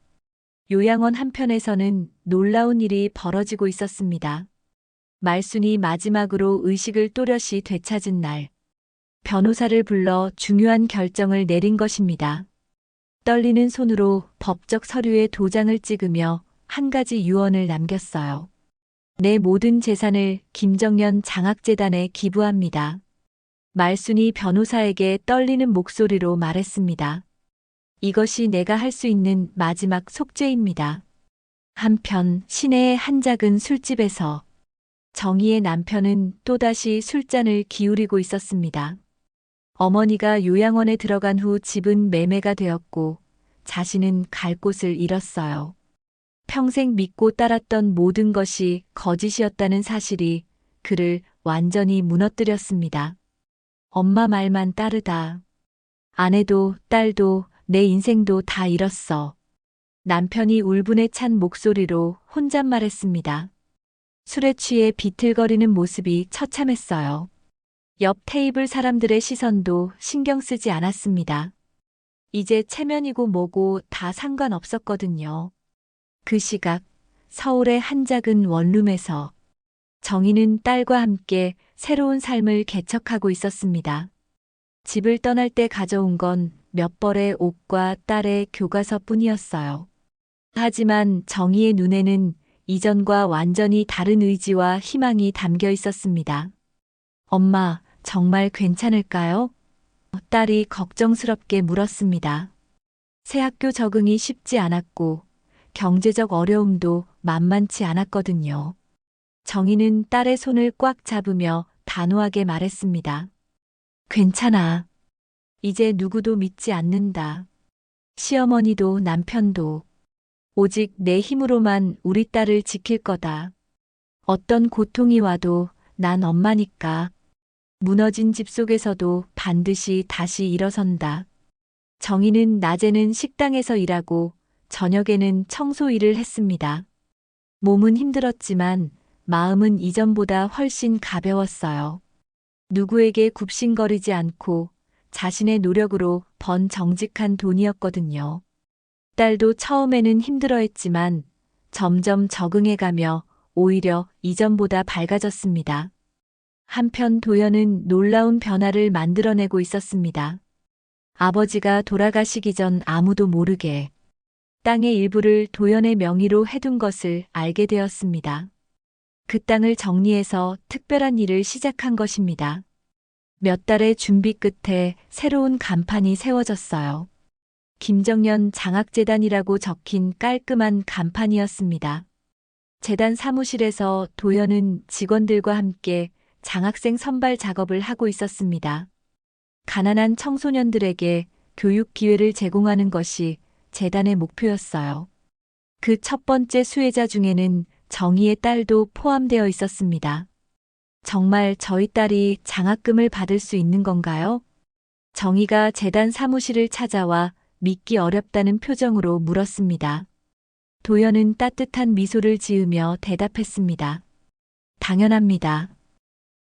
요양원 한편에서는 놀라운 일이 벌어지고 있었습니다. 말순이 마지막으로 의식을 또렷이 되찾은 날, 변호사를 불러 중요한 결정을 내린 것입니다. 떨리는 손으로 법적 서류에 도장을 찍으며 한 가지 유언을 남겼어요. 내 모든 재산을 김정연 장학재단에 기부합니다. 말순이 변호사에게 떨리는 목소리로 말했습니다. 이것이 내가 할 수 있는 마지막 속죄입니다. 한편 시내의 한 작은 술집에서 정희의 남편은 또다시 술잔을 기울이고 있었습니다. 어머니가 요양원에 들어간 후 집은 매매가 되었고 자신은 갈 곳을 잃었어요. 평생 믿고 따랐던 모든 것이 거짓이었다는 사실이 그를 완전히 무너뜨렸습니다. 엄마 말만 따르다. 아내도 딸도 내 인생도 다 잃었어. 남편이 울분에 찬 목소리로 혼잣말했습니다. 술에 취해 비틀거리는 모습이 처참했어요. 옆 테이블 사람들의 시선도 신경 쓰지 않았습니다. 이제 체면이고 뭐고 다 상관없었거든요. 그 시각 서울의 한 작은 원룸에서 정희는 딸과 함께 새로운 삶을 개척하고 있었습니다. 집을 떠날 때 가져온 건 몇 벌의 옷과 딸의 교과서뿐이었어요. 하지만 정희의 눈에는 이전과 완전히 다른 의지와 희망이 담겨 있었습니다. 엄마, 정말 괜찮을까요? 딸이 걱정스럽게 물었습니다. 새 학교 적응이 쉽지 않았고 경제적 어려움도 만만치 않았거든요. 정희는 딸의 손을 꽉 잡으며 단호하게 말했습니다. 괜찮아. 이제 누구도 믿지 않는다. 시어머니도 남편도. 오직 내 힘으로만 우리 딸을 지킬 거다. 어떤 고통이 와도 난 엄마니까. 무너진 집 속에서도 반드시 다시 일어선다. 정희는 낮에는 식당에서 일하고 저녁에는 청소 일을 했습니다. 몸은 힘들었지만 마음은 이전보다 훨씬 가벼웠어요. 누구에게 굽신거리지 않고 자신의 노력으로 번 정직한 돈이었거든요. 딸도 처음에는 힘들어했지만 점점 적응해가며 오히려 이전보다 밝아졌습니다. 한편 도연은 놀라운 변화를 만들어내고 있었습니다. 아버지가 돌아가시기 전 아무도 모르게 땅의 일부를 도연의 명의로 해둔 것을 알게 되었습니다. 그 땅을 정리해서 특별한 일을 시작한 것입니다. 몇 달의 준비 끝에 새로운 간판이 세워졌어요. 김정연 장학재단이라고 적힌 깔끔한 간판이었습니다. 재단 사무실에서 도연은 직원들과 함께 장학생 선발 작업을 하고 있었습니다. 가난한 청소년들에게 교육 기회를 제공하는 것이 재단의 목표였어요. 그 첫 번째 수혜자 중에는 정희의 딸도 포함되어 있었습니다. 정말 저희 딸이 장학금을 받을 수 있는 건가요? 정희가 재단 사무실을 찾아와 믿기 어렵다는 표정으로 물었습니다. 도연은 따뜻한 미소를 지으며 대답했습니다. 당연합니다.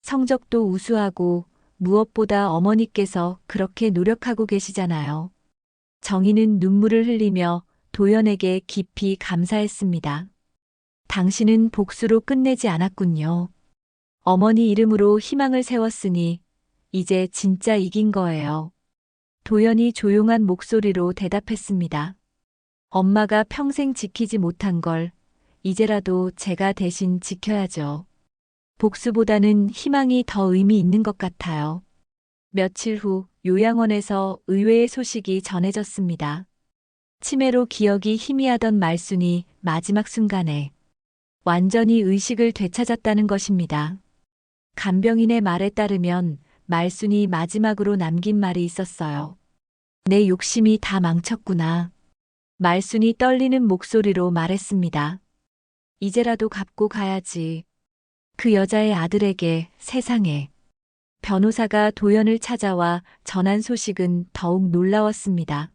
성적도 우수하고 무엇보다 어머니께서 그렇게 노력하고 계시잖아요. 정희는 눈물을 흘리며 도연에게 깊이 감사했습니다. 당신은 복수로 끝내지 않았군요. 어머니 이름으로 희망을 세웠으니 이제 진짜 이긴 거예요. 도연이 조용한 목소리로 대답했습니다. 엄마가 평생 지키지 못한 걸 이제라도 제가 대신 지켜야죠. 복수보다는 희망이 더 의미 있는 것 같아요. 며칠 후 요양원에서 의외의 소식이 전해졌습니다. 치매로 기억이 희미하던 말순이 마지막 순간에 완전히 의식을 되찾았다는 것입니다. 간병인의 말에 따르면 말순이 마지막으로 남긴 말이 있었어요. 내 욕심이 다 망쳤구나. 말순이 떨리는 목소리로 말했습니다. 이제라도 갚고 가야지. 그 여자의 아들에게, 세상에. 변호사가 도연을 찾아와 전한 소식은 더욱 놀라웠습니다.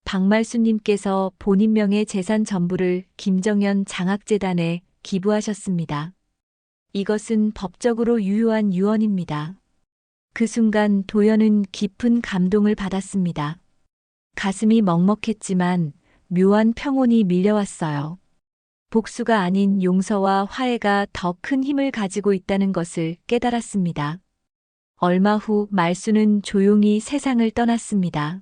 박말순님께서 본인 명의 재산 전부를 김정연 장학재단에 기부하셨습니다. 이것은 법적으로 유효한 유언입니다. 그 순간 도연은 깊은 감동을 받았습니다. 가슴이 먹먹했지만 묘한 평온이 밀려왔어요. 복수가 아닌 용서와 화해가 더 큰 힘을 가지고 있다는 것을 깨달았습니다. 얼마 후 말수는 조용히 세상을 떠났습니다.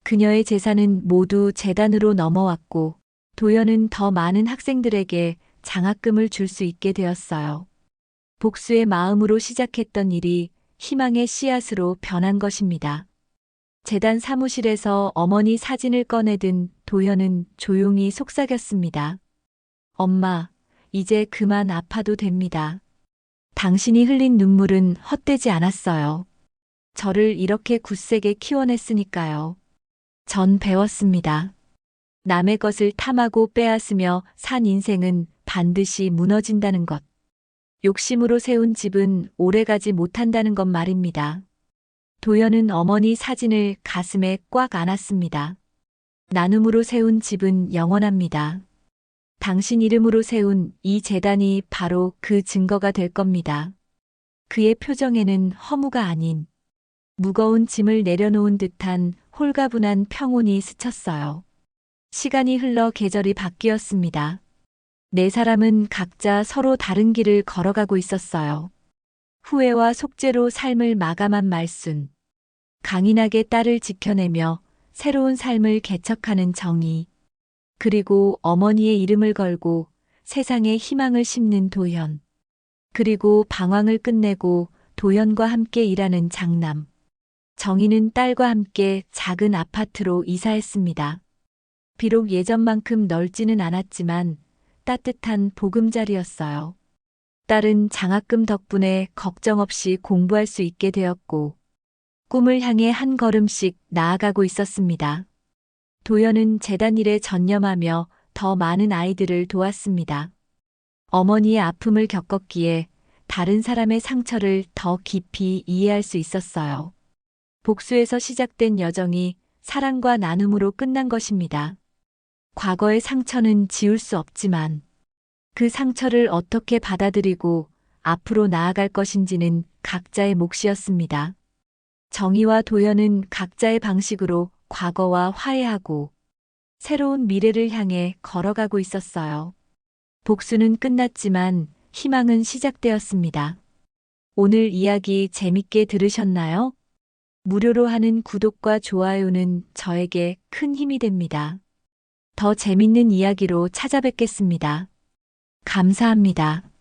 그녀의 재산은 모두 재단으로 넘어왔고 도연은 더 많은 학생들에게 장학금을 줄 수 있게 되었어요. 복수의 마음으로 시작했던 일이 희망의 씨앗으로 변한 것입니다. 재단 사무실에서 어머니 사진을 꺼내든 도연은 조용히 속삭였습니다. 엄마, 이제 그만 아파도 됩니다. 당신이 흘린 눈물은 헛되지 않았어요. 저를 이렇게 굳세게 키워냈으니까요. 전 배웠습니다. 남의 것을 탐하고 빼앗으며 산 인생은 반드시 무너진다는 것. 욕심으로 세운 집은 오래가지 못한다는 것 말입니다. 도연은 어머니 사진을 가슴에 꽉 안았습니다. 나눔으로 세운 집은 영원합니다. 당신 이름으로 세운 이 재단이 바로 그 증거가 될 겁니다. 그의 표정에는 허무가 아닌 무거운 짐을 내려놓은 듯한 홀가분한 평온이 스쳤어요. 시간이 흘러 계절이 바뀌었습니다. 네 사람은 각자 서로 다른 길을 걸어가고 있었어요. 후회와 속죄로 삶을 마감한 말순. 강인하게 딸을 지켜내며 새로운 삶을 개척하는 정의. 그리고 어머니의 이름을 걸고 세상에 희망을 심는 도연. 그리고 방황을 끝내고 도연과 함께 일하는 장남. 정희는 딸과 함께 작은 아파트로 이사했습니다. 비록 예전만큼 넓지는 않았지만 따뜻한 보금자리였어요. 딸은 장학금 덕분에 걱정 없이 공부할 수 있게 되었고 꿈을 향해 한 걸음씩 나아가고 있었습니다. 도연은 재단 일에 전념하며 더 많은 아이들을 도왔습니다. 어머니의 아픔을 겪었기에 다른 사람의 상처를 더 깊이 이해할 수 있었어요. 복수에서 시작된 여정이 사랑과 나눔으로 끝난 것입니다. 과거의 상처는 지울 수 없지만 그 상처를 어떻게 받아들이고 앞으로 나아갈 것인지는 각자의 몫이었습니다. 정희와 도연은 각자의 방식으로 과거와 화해하고 새로운 미래를 향해 걸어가고 있었어요. 복수는 끝났지만 희망은 시작되었습니다. 오늘 이야기 재밌게 들으셨나요? 무료로 하는 구독과 좋아요는 저에게 큰 힘이 됩니다. 더 재밌는 이야기로 찾아뵙겠습니다. 감사합니다.